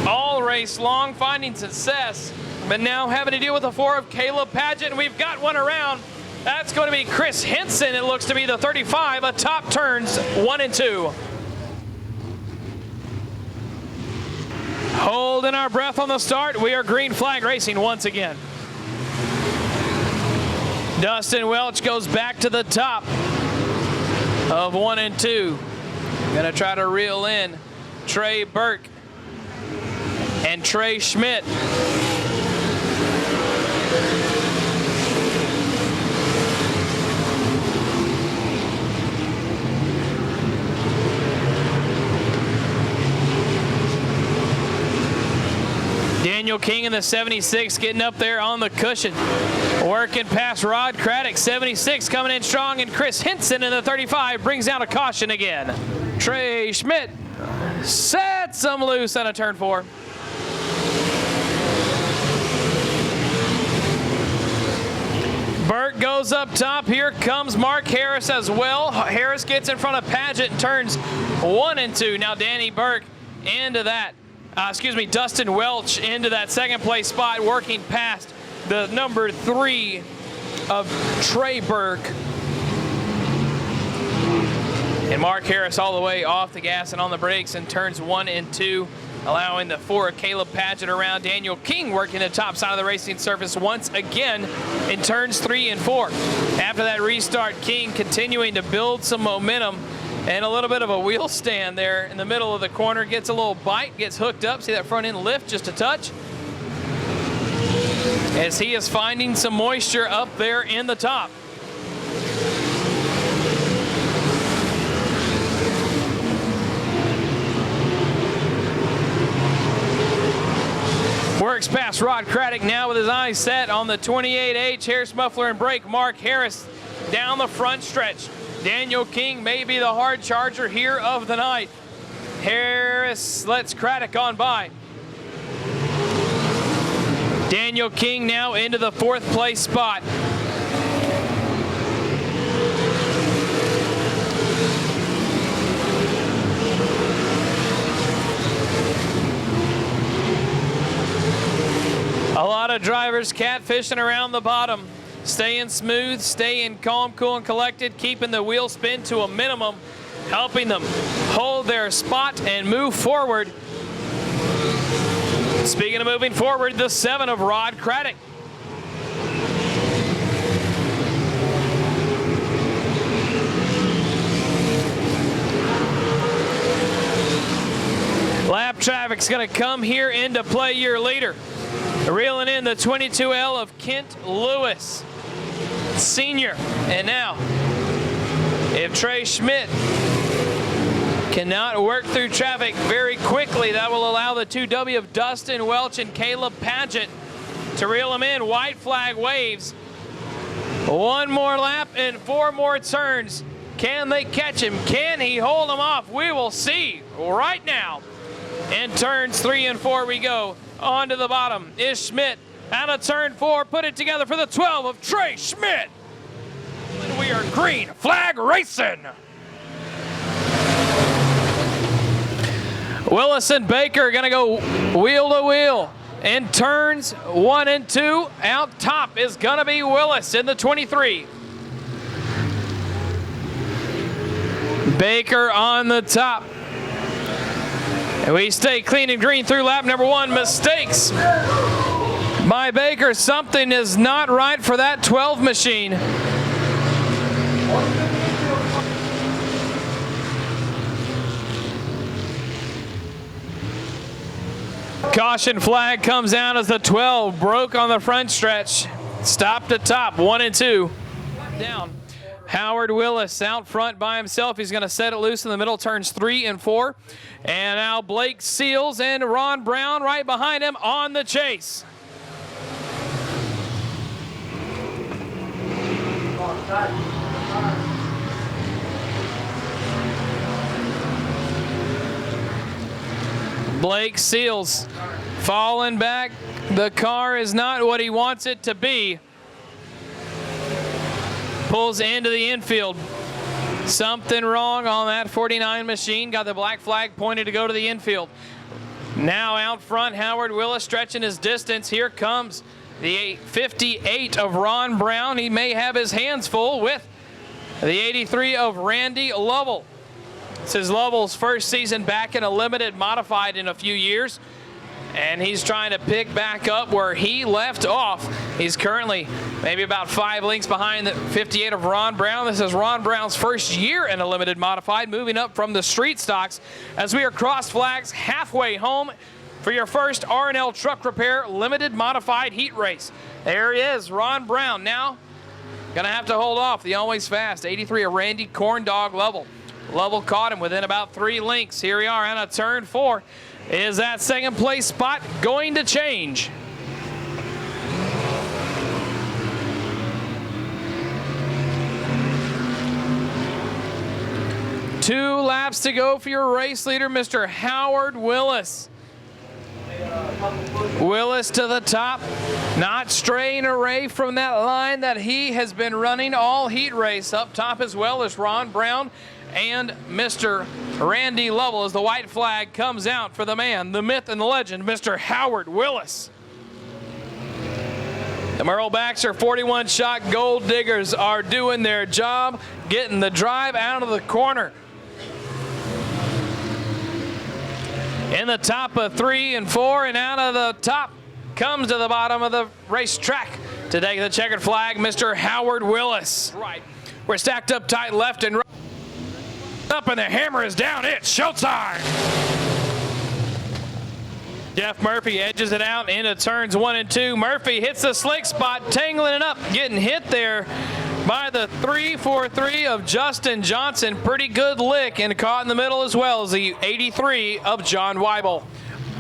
all race long, finding success. But now having to deal with the 4 of Caleb Paget, and we've got one around. That's going to be Chris Henson. It looks to be the 35 of top turns 1 and 2. Holding our breath on the start. We are green flag racing once again. Dustin Welch goes back to the top of 1 and 2. Gonna try to reel in Trey Burke and Trey Schmidt. Daniel King in the 76 getting up there on the cushion. Working past Rod Craddock, 76 coming in strong, and Chris Henson in the 35 brings down a caution again. Trey Schmidt sets him loose on a turn 4. Burke goes up top. Here comes Mark Harris as well. Harris gets in front of Paget and turns 1 and 2. Now Danny Burke into that, Dustin Welch into that second place spot, working past the number 3 of Trey Burke. And Mark Harris all the way off the gas and on the brakes and turns 1 and 2. Allowing the 4 of Caleb Paget around. Daniel King working the top side of the racing surface once again in turns 3 and 4. After that restart, King continuing to build some momentum and a little bit of a wheel stand there in the middle of the corner. Gets a little bite, gets hooked up. See that front end lift just a touch? As he is finding some moisture up there in the top. Works past Rod Craddock now with his eyes set on the 28H. Harris muffler and brake. Mark Harris down the front stretch. Daniel King may be the hard charger here of the night. Harris lets Craddock on by. Daniel King now into the 4th place spot. A lot of drivers catfishing around the bottom, staying smooth, staying calm, cool, and collected, keeping the wheel spin to a minimum, helping them hold their spot and move forward. Speaking of moving forward, the 7 of Rod Craddock. Lap traffic's going to come here into play, your leader. Reeling in the 22L of Kent Lewis, Sr. And now, if Trey Schmidt cannot work through traffic very quickly, that will allow the 2W of Dustin Welch and Caleb Paget to reel him in. White flag waves. 1 more lap and 4 more turns. Can they catch him? Can he hold him off? We will see right now. In turns 3 and 4 we go. On to the bottom is Schmidt. Out of turn 4, put it together for the 12 of Trey Schmidt. And we are green flag racing. Willis and Baker going to go wheel to wheel. In turns 1 and 2, out top is going to be Willis in the 23. Baker on the top. And we stay clean and green through lap number 1. Mistakes by Baker. Something is not right for that 12 machine. Caution flag comes out as the 12 broke on the front stretch. Stop to top, 1 and 2. Down. Howard Willis out front by himself. He's going to set it loose in the middle, turns 3 and 4. And now Blake Seals and Ron Brown right behind him on the chase. Blake Seals falling back. The car is not what he wants it to be. Pulls into the infield. Something wrong on that 49 machine. Got the black flag pointed to go to the infield. Now out front, Howard Willis stretching his distance. Here comes the 58 of Ron Brown. He may have his hands full with the 83 of Randy Lovell. This is Lovell's first season back in a limited modified in a few years. And he's trying to pick back up where he left off. He's currently maybe about 5 lengths behind the 58 of Ron Brown. This is Ron Brown's first year in a limited modified, moving up from the street stocks as we are cross flags halfway home for your first R&L Truck Repair limited modified heat race. There he is, Ron Brown. Now gonna have to hold off the always fast 83 of Randy Corndog Lovell. Lovell caught him within about 3 lengths. Here we are on a turn 4. Is that second place spot going to change? 2 laps to go for your race leader, Mr. Howard Willis. Willis to the top, not straying away from that line that he has been running all heat race. Up top as well as Ron Brown and Mr. Randy Lovell as the white flag comes out for the man, the myth and the legend, Mr. Howard Willis. The Merle Baxter 41 shot Gold Diggers are doing their job, getting the drive out of the corner. In the top of 3 and 4, and out of the top comes to the bottom of the racetrack to take the checkered flag, Mr. Howard Willis. Right. We're stacked up tight left and right. Up and the hammer is down. It's showtime. Jeff Murphy edges it out into turns 1 and 2. Murphy hits the slick spot, tangling it up, getting hit there by the 343 of Justin Johnson. Pretty good lick and caught in the middle as well as the 83 of John Weibel.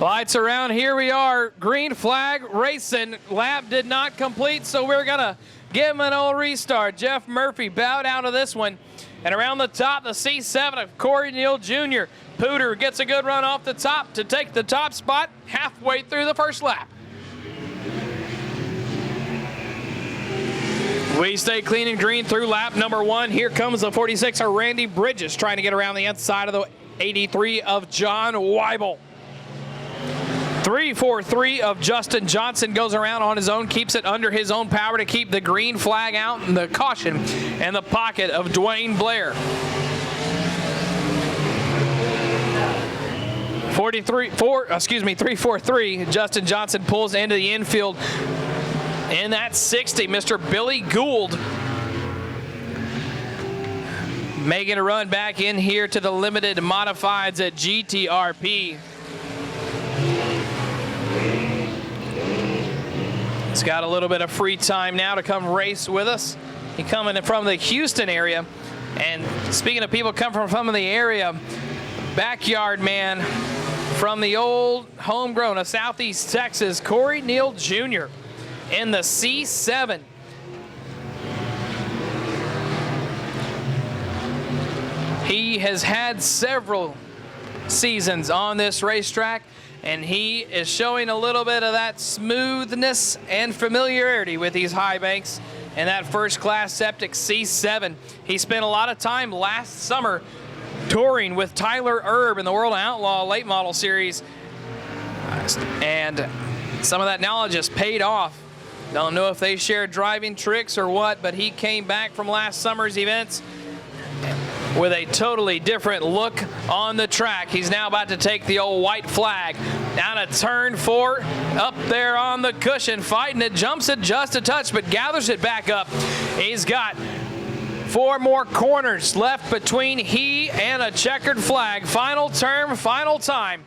Lights around, here we are, green flag racing. Lap did not complete, so we're gonna give him an old restart. Jeff Murphy bowed out of this one. And around the top, the C7 of Cory Neal Jr. Pooter gets a good run off the top to take the top spot halfway through the first lap. We stay clean and green through lap number 1. Here comes the 46 of Randy Bridges trying to get around the inside of the 83 of John Weibel. 343 of Justin Johnson goes around on his own, keeps it under his own power to keep the green flag out and the caution in the pocket of Dwayne Blair. 343, Justin Johnson pulls into the infield. In that 60, Mr. Billy Gould making a run back in here to the limited modifieds at GTRP. He's got a little bit of free time now to come race with us. He's coming from the Houston area. And speaking of people coming from the area, backyard man from the old homegrown of Southeast Texas, Cory Neal Jr. in the C7. He has had several seasons on this racetrack, and he is showing a little bit of that smoothness and familiarity with these high banks and that first class septic C7. He spent a lot of time last summer touring with Tyler Erb in the World Outlaw Late Model Series, and some of that knowledge has paid off. Don't know if they shared driving tricks or what, but he came back from last summer's events with a totally different look on the track. He's now about to take the old white flag down a turn 4, up there on the cushion, fighting it, jumps it just a touch, but gathers it back up. He's got 4 more corners left between he and a checkered flag. Final turn, final time.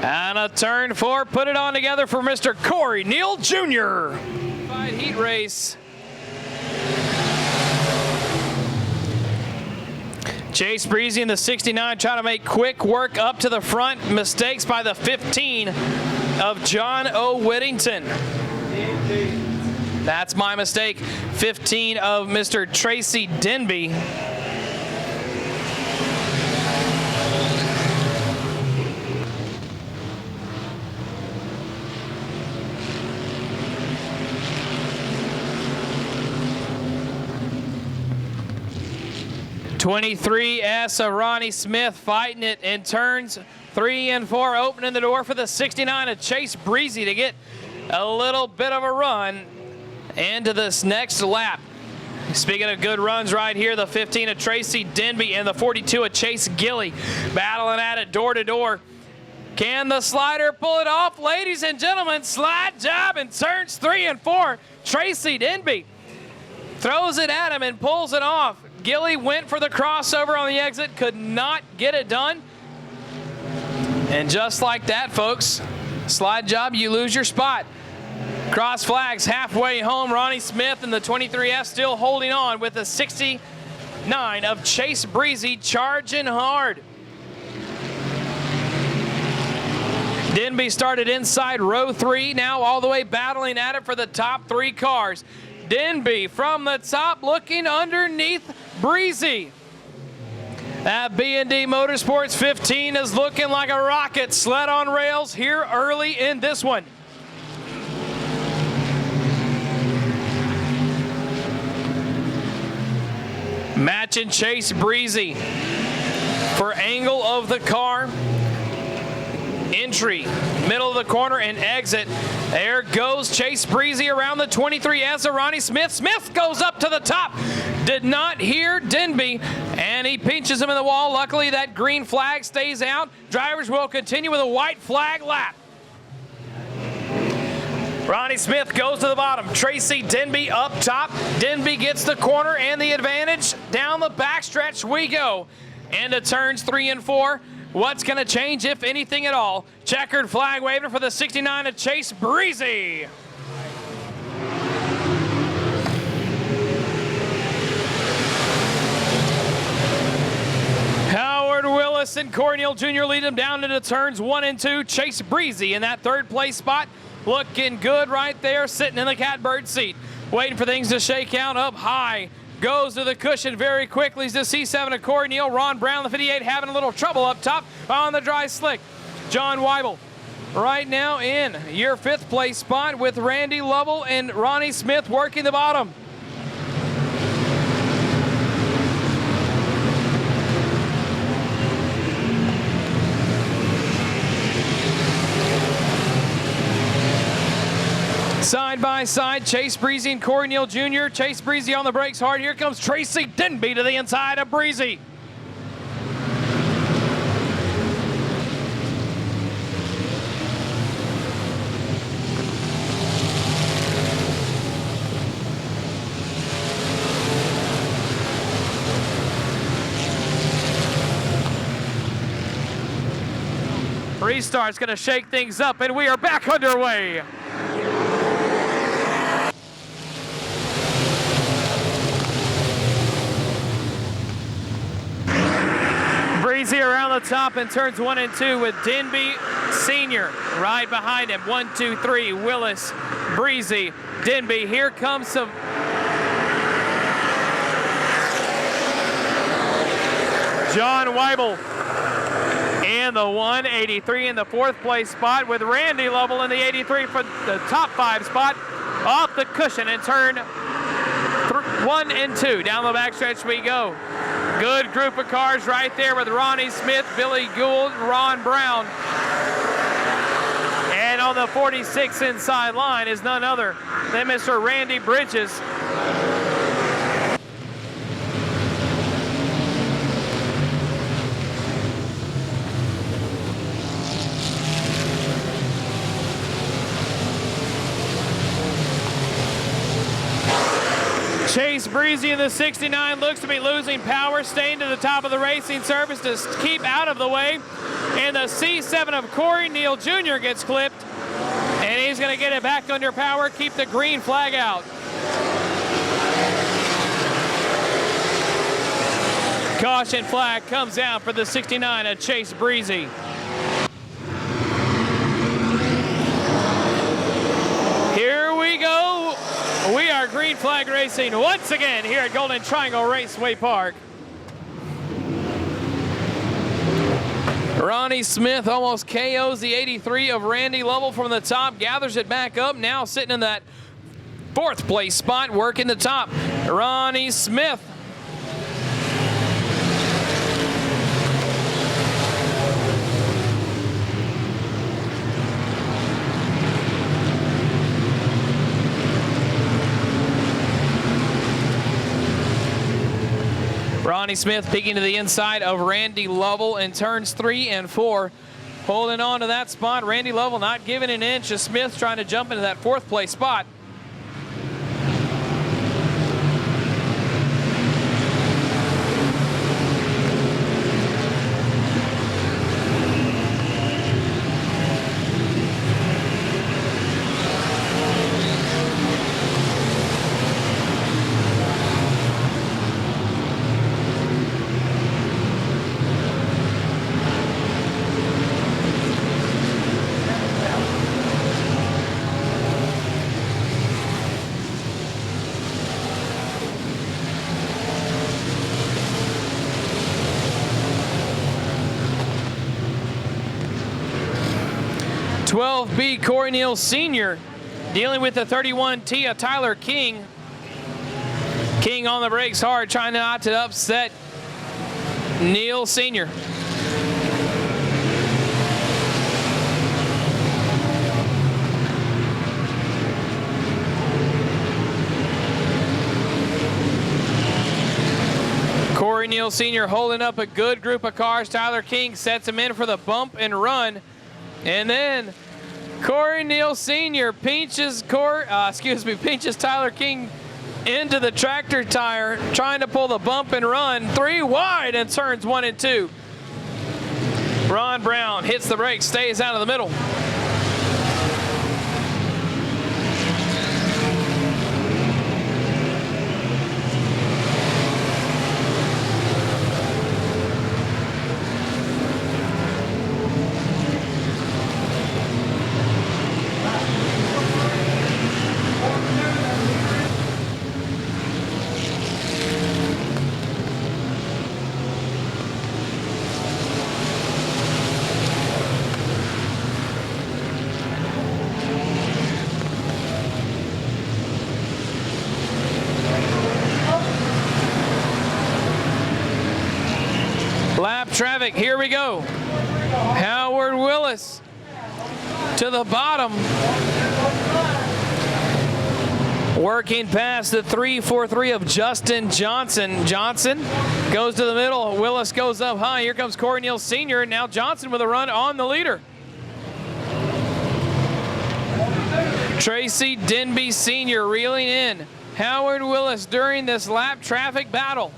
And a turn 4, put it on together for Mr. Cory Neal Jr. Heat race. Chase Breezy in the 69 trying to make quick work up to the front. Mistakes by the 15 of John O. Whittington. That's my mistake. 15 of Mr. Tracy Denby. S of Ronnie Smith fighting it in turns 3 and 4, opening the door for the 69 of Chase Breezy to get a little bit of a run into this next lap. Speaking of good runs right here, the 15 of Tracy Denby and the 42 of Chase Gilley battling at it door to door. Can the slider pull it off? Ladies and gentlemen, slide job in turns 3 and 4. Tracy Denby throws it at him and pulls it off. Gilley went for the crossover on the exit, could not get it done. And just like that, folks, slide job, you lose your spot. Cross flags halfway home. Ronnie Smith and the 23S still holding on with the 69 of Chase Breezy charging hard. Denby started inside row 3, now all the way battling at it for the top 3 cars. Denby from the top looking underneath Breezy. That B&D Motorsports 15 is looking like a rocket sled on rails here early in this one. Match and chase Breezy for angle of the car. Entry, middle of the corner and exit. There goes Chase Breezy around the 23S of Ronnie Smith. Smith goes up to the top. Did not hear Denby, and he pinches him in the wall. Luckily, that green flag stays out. Drivers will continue with a white flag lap. Ronnie Smith goes to the bottom. Tracy Denby up top. Denby gets the corner and the advantage. Down the backstretch we go. Into turns 3 and 4. What's going to change, if anything at all? Checkered flag waving for the 69 of Chase Breezy. Howard Willis and Neal Jr. lead him down into turns 1 and 2. Chase Breezy in that 3rd place spot. Looking good right there, sitting in the catbird seat. Waiting for things to shake out up high. Goes to the cushion very quickly. He's the C7 of Corey Neal. Ron Brown, the 58, having a little trouble up top on the dry slick. John Weibel right now in your 5th place spot with Randy Lovell and Ronnie Smith working the bottom. Side by side, Chase Breezy and Cory Neal Jr. Chase Breezy on the brakes hard. Here comes Tracy Denby to the inside of Breezy. Restart's going to shake things up, and we are back underway. Breezy around the top in turns 1 and 2 with Denby Sr. right behind him. 1, 2, 3, Willis, Breezy, Denby. Here comes some John Weibel in the 183 in the 4th place spot with Randy Lovell in the 83 for the top 5 spot. Off the cushion in turn 1 and 2. Down the backstretch we go. Good group of cars right there with Ronnie Smith, Billy Gould, Ron Brown. And on the 46 inside line is none other than Mr. Randy Bridges. Chase Breezy in the 69 looks to be losing power, staying to the top of the racing surface to keep out of the way. And the C7 of Cory Neal Jr. gets clipped. And he's going to get it back under power, keep the green flag out. Caution flag comes out for the 69 of Chase Breezy. Here we go. We are green flag racing once again here at Golden Triangle Raceway Park. Ronnie Smith almost KOs the 83 of Randy Lovell from the top, gathers it back up, now sitting in that 4th place spot, working the top. Ronnie Smith. Ronnie Smith peeking to the inside of Randy Lovell in turns 3 and 4. Holding on to that spot. Randy Lovell not giving an inch as Smith trying to jump into that 4th place spot. 12B, Cory Neal Sr. dealing with the 31T of Tyler King. King on the brakes hard, trying not to upset Neal Sr. Cory Neal Sr. holding up a good group of cars. Tyler King sets him in for the bump and run. And then Cory Neal Sr. pinches Tyler King into the tractor tire, trying to pull the bump and run. 3 wide in turns 1 and 2. Ron Brown hits the brakes, stays out of the middle. Lap traffic, here we go. Howard Willis to the bottom. Working past the 343 of Justin Johnson. Johnson goes to the middle. Willis goes up high. Here comes Cory Neal Sr. Now Johnson with a run on the leader. Tracy Denby Sr. reeling in Howard Willis during this lap traffic battle.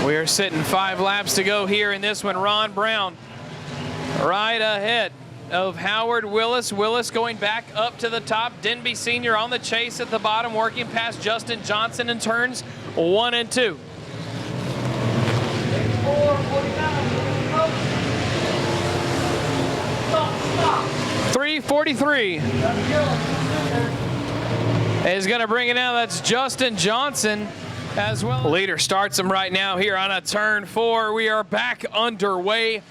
We are sitting 5 laps to go here in this one. Ron Brown right ahead of Howard Willis. Willis going back up to the top. Denby Sr. on the chase at the bottom, working past Justin Johnson in turns 1 and 2. 343 is going to bring it down. That's Justin Johnson as well. Leader starts him right now here on a turn 4. We are back underway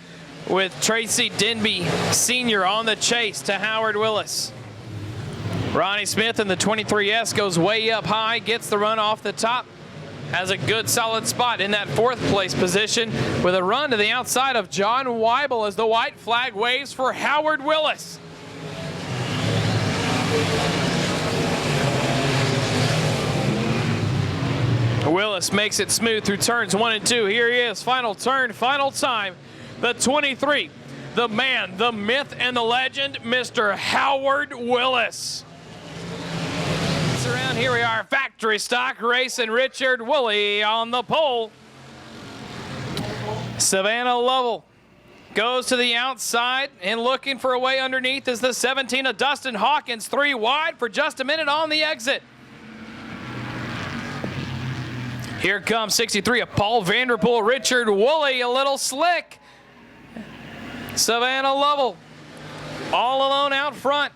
with Tracy Denby Sr. on the chase to Howard Willis. Ronnie Smith in the 23S goes way up high, gets the run off the top, has a good solid spot in that 4th place position with a run to the outside of John Weibel as the white flag waves for Howard Willis. Willis makes it smooth through turns 1 and 2. Here he is, final turn, final time. The 23, the man, the myth, and the legend, Mr. Howard Willis. Around here we are, factory stock racing. Richard Woolley on the pole. Savannah Lovell goes to the outside, and looking for a way underneath is the 17 of Dustin Hawkins. 3 wide for just a minute on the exit. Here comes 63 of Paul Vanderpool. Richard Woolley a little slick. Savannah Lovell all alone out front.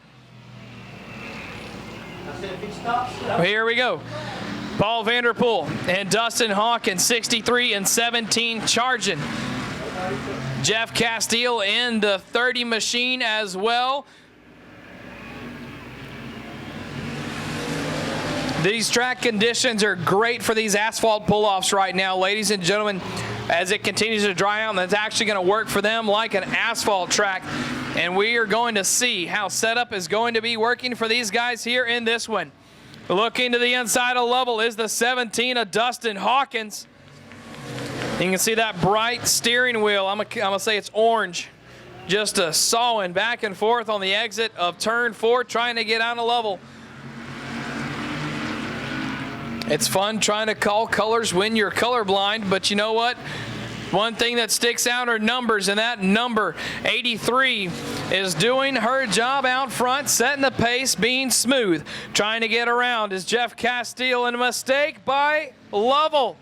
Here we go. Paul Vanderpool and Dustin Hawkins, 63 and 17 charging. Jeff Castile in the 30 machine as well. These track conditions are great for these asphalt pull-offs right now, ladies and gentlemen, as it continues to dry out, and that's actually going to work for them like an asphalt track. And we are going to see how setup is going to be working for these guys here in this one. Looking to the inside of Lovell is the 17 of Dustin Hawkins. You can see that bright steering wheel. I'm gonna say it's orange. Just a sawing back and forth on the exit of turn 4, trying to get on a level. It's fun trying to call colors when you're colorblind, but you know what? One thing that sticks out are numbers, and that number, 83, is doing her job out front, setting the pace, being smooth. Trying to get around is Jeff Castile, and a mistake by Lovell.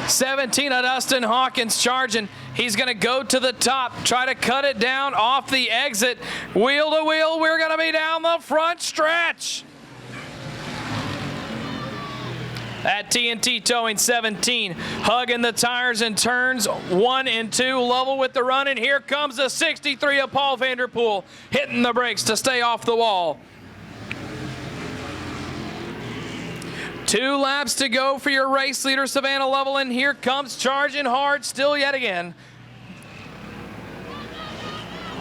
17 of Dustin Hawkins charging. He's going to go to the top, try to cut it down off the exit. Wheel to wheel, we're going to be down the front stretch. At TNT Towing 17, hugging the tires in turns 1 and 2, level with the run, and here comes the 63 of Paul Vanderpool, hitting the brakes to stay off the wall. 2 laps to go for your race leader, Savannah Level, and here comes charging hard still yet again.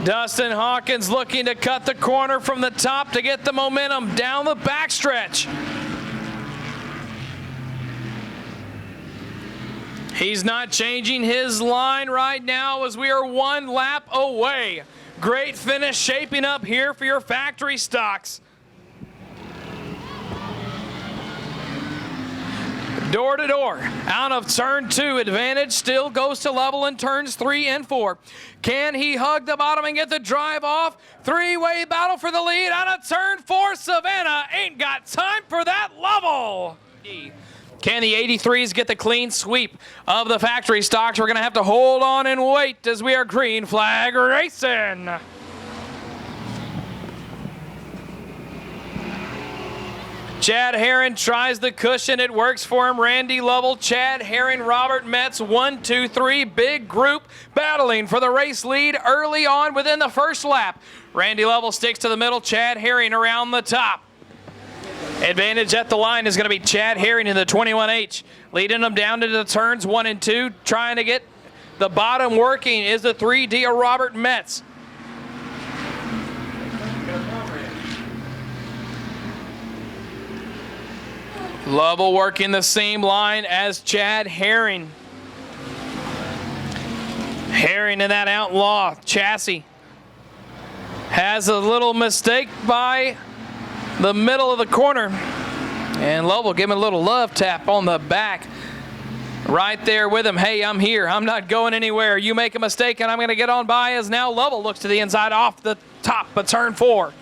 Dustin Hawkins looking to cut the corner from the top to get the momentum down the backstretch. He's not changing his line right now as we are 1 lap away. Great finish shaping up here for your factory stocks. Door to door, out of turn 2, advantage still goes to Level in turns 3 and 4. Can he hug the bottom and get the drive off? 3-way battle for the lead out of turn 4. Savannah ain't got time for that Level. Can the 83s get the clean sweep of the factory stocks? We're going to have to hold on and wait as we are green flag racing. Chad Herron tries the cushion. It works for him. Randy Lovell, Chad Herron, Robert Metz, 1, 2, 3. Big group battling for the race lead early on within the first lap. Randy Lovell sticks to the middle. Chad Herron around the top. Advantage at the line is going to be Chad Herring in the 21H. Leading them down to the turns 1 and 2. Trying to get the bottom working is the 3D of Robert Metz. Lovell working the same line as Chad Herring. Herring in that outlaw chassis. Has a little mistake by the middle of the corner, and Lovell give him a little love tap on the back right there with him. Hey, I'm here. I'm not going anywhere. You make a mistake and I'm going to get on by, as now Lovell looks to the inside off the top of turn 4.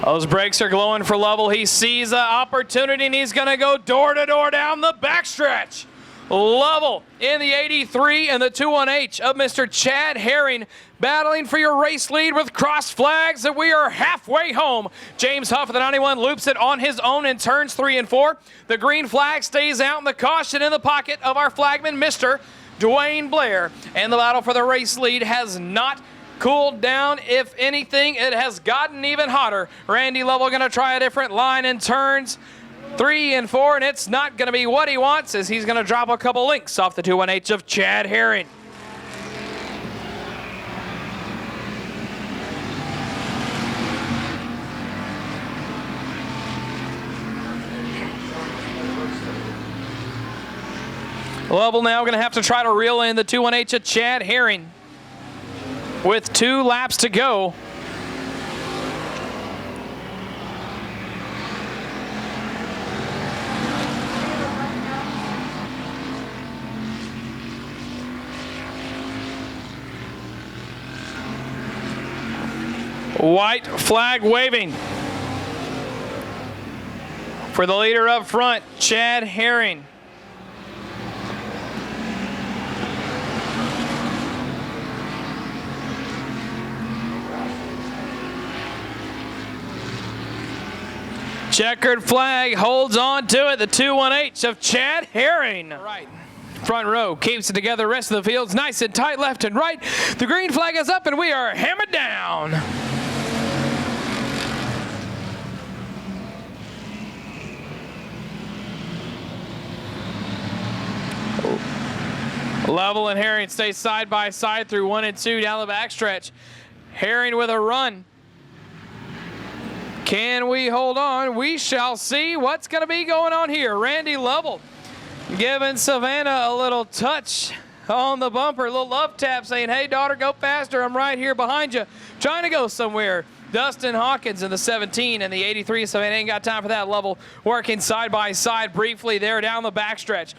Those brakes are glowing for Lovell. He sees an opportunity and he's going to go door to door down the backstretch. Lovell in the 83 and the 21H of Mr. Chad Herring, battling for your race lead with cross flags, and we are halfway home. James Huff of the 91 loops it on his own in turns 3 and 4. The green flag stays out and the caution in the pocket of our flagman, Mr. Dwayne Blair. And the battle for the race lead has not cooled down. If anything, it has gotten even hotter. Randy Lovell going to try a different line in turns 3 and 4, and it's not going to be what he wants, as he's going to drop a couple links off the 21H of Chad Herring. Lovell now going to have to try to reel in the 21H of Chad Herring with 2 laps to go. White flag waving for the leader up front, Chad Herring. Checkered flag holds on to it. The 21H of Chad Herring. Right. Front row keeps it together. Rest of the field's nice and tight left and right. The green flag is up and we are hammered down. Lovell and Herring stay side by side through 1 and 2 down the backstretch. Herring with a run. Can we hold on? We shall see what's going to be going on here. Randy Lovell giving Savannah a little touch on the bumper, a little love tap saying, hey, daughter, go faster. I'm right here behind you, trying to go somewhere. Dustin Hawkins in the 17 and the 83, Savannah ain't got time for that. Lovell working side by side briefly there down the backstretch.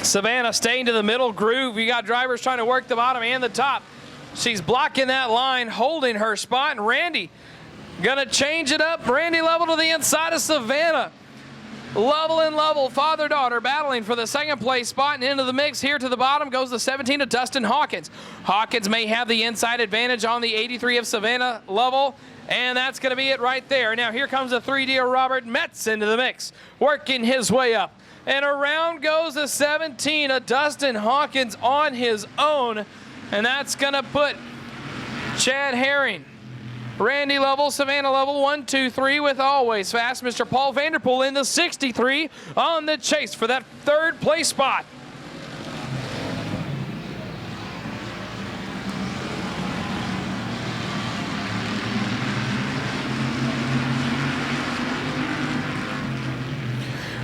Savannah staying to the middle groove. You got drivers trying to work the bottom and the top. She's blocking that line, holding her spot, and Randy gonna change it up. Randy Lovell to the inside of Savannah. level and level, father-daughter battling for the second place spot, and into the mix here to the bottom goes the 17 of Dustin Hawkins. Hawkins may have the inside advantage on the 83 of Savannah Level, and that's going to be it right there. Now here comes the 3D of Robert Metz into the mix, working his way up. And around goes the 17 of Dustin Hawkins on his own, and that's going to put Chad Herring, Randy Level, Savannah Level, 1, 2, 3 with Always Fast. Mr. Paul Vanderpool in the 63 on the chase for that third place spot.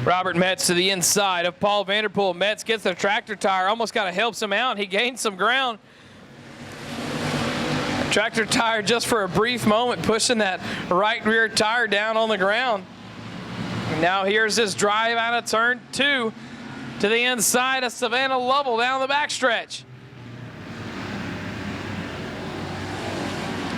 Robert Metz to the inside of Paul Vanderpool. Metz gets the tractor tire, almost kind of helps him out. He gains some ground. Tractor tire just for a brief moment pushing that right rear tire down on the ground. And now here's his drive out of turn 2 to the inside of Savannah Level down the backstretch.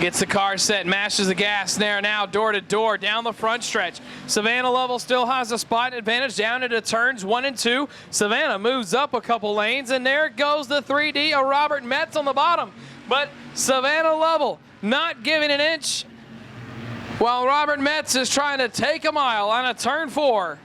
Gets the car set, mashes the gas there now, door to door, down the front stretch. Savannah Level still has a spot advantage down into turns 1 and 2. Savannah moves up a couple lanes, and there goes the 3D of Robert Metz on the bottom. But Savannah Level not giving an inch, while Robert Metz is trying to take a mile on a turn 4.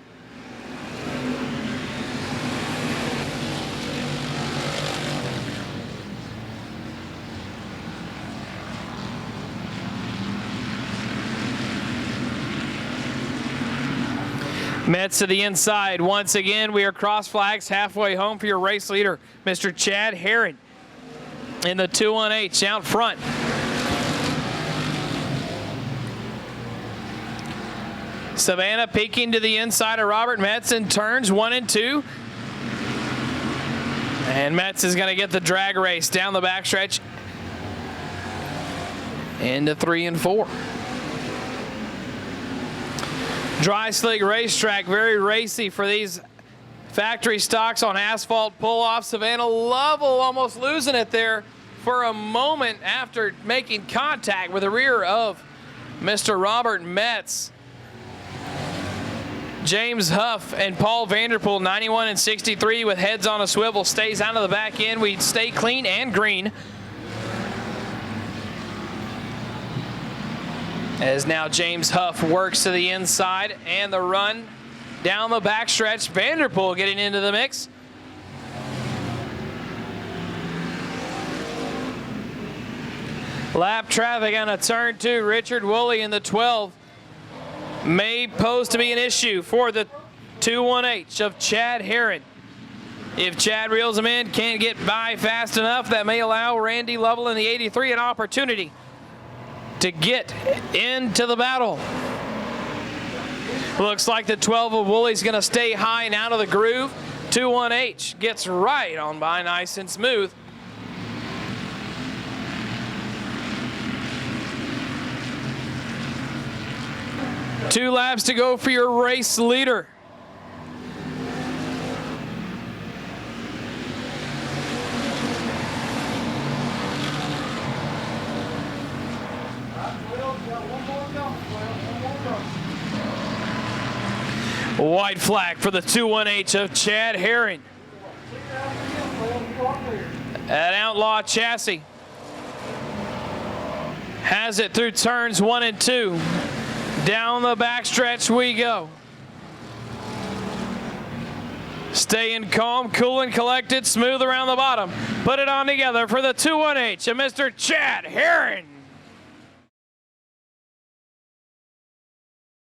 Metz to the inside. Once again, we are cross flags halfway home for your race leader, Mr. Chad Herring, in the 2-1-H out front. Savannah peeking to the inside of Robert Metz in turns 1 and 2. And Metz is going to get the drag race down the backstretch into 3 and 4. Dry slick racetrack, very racy for these factory stocks on asphalt pull-off. Savannah Level almost losing it there for a moment after making contact with the rear of Mr. Robert Metz. James Huff and Paul Vanderpool, 91 and 63 with heads on a swivel, stays out of the back end. We stay clean and green. As now James Huff works to the inside and the run down the backstretch. Vanderpool getting into the mix. Lap traffic on a turn 2. Richard Woolley in the 12 may pose to be an issue for the 2-1-H of Chad Herring. If Chad reels him in, can't get by fast enough, that may allow Randy Level in the 83 an opportunity to get into the battle. Looks like the 12 of Woolley's going to stay high and out of the groove. 2-1-H gets right on by, nice and smooth. Two laps to go for your race leader. White flag for the 2-1-H of Chad Herring. That Outlaw chassis has it through turns 1 and 2. Down the backstretch we go. Staying calm, cool and collected, smooth around the bottom. Put it on together for the 2-1-H of Mr. Chad Herring.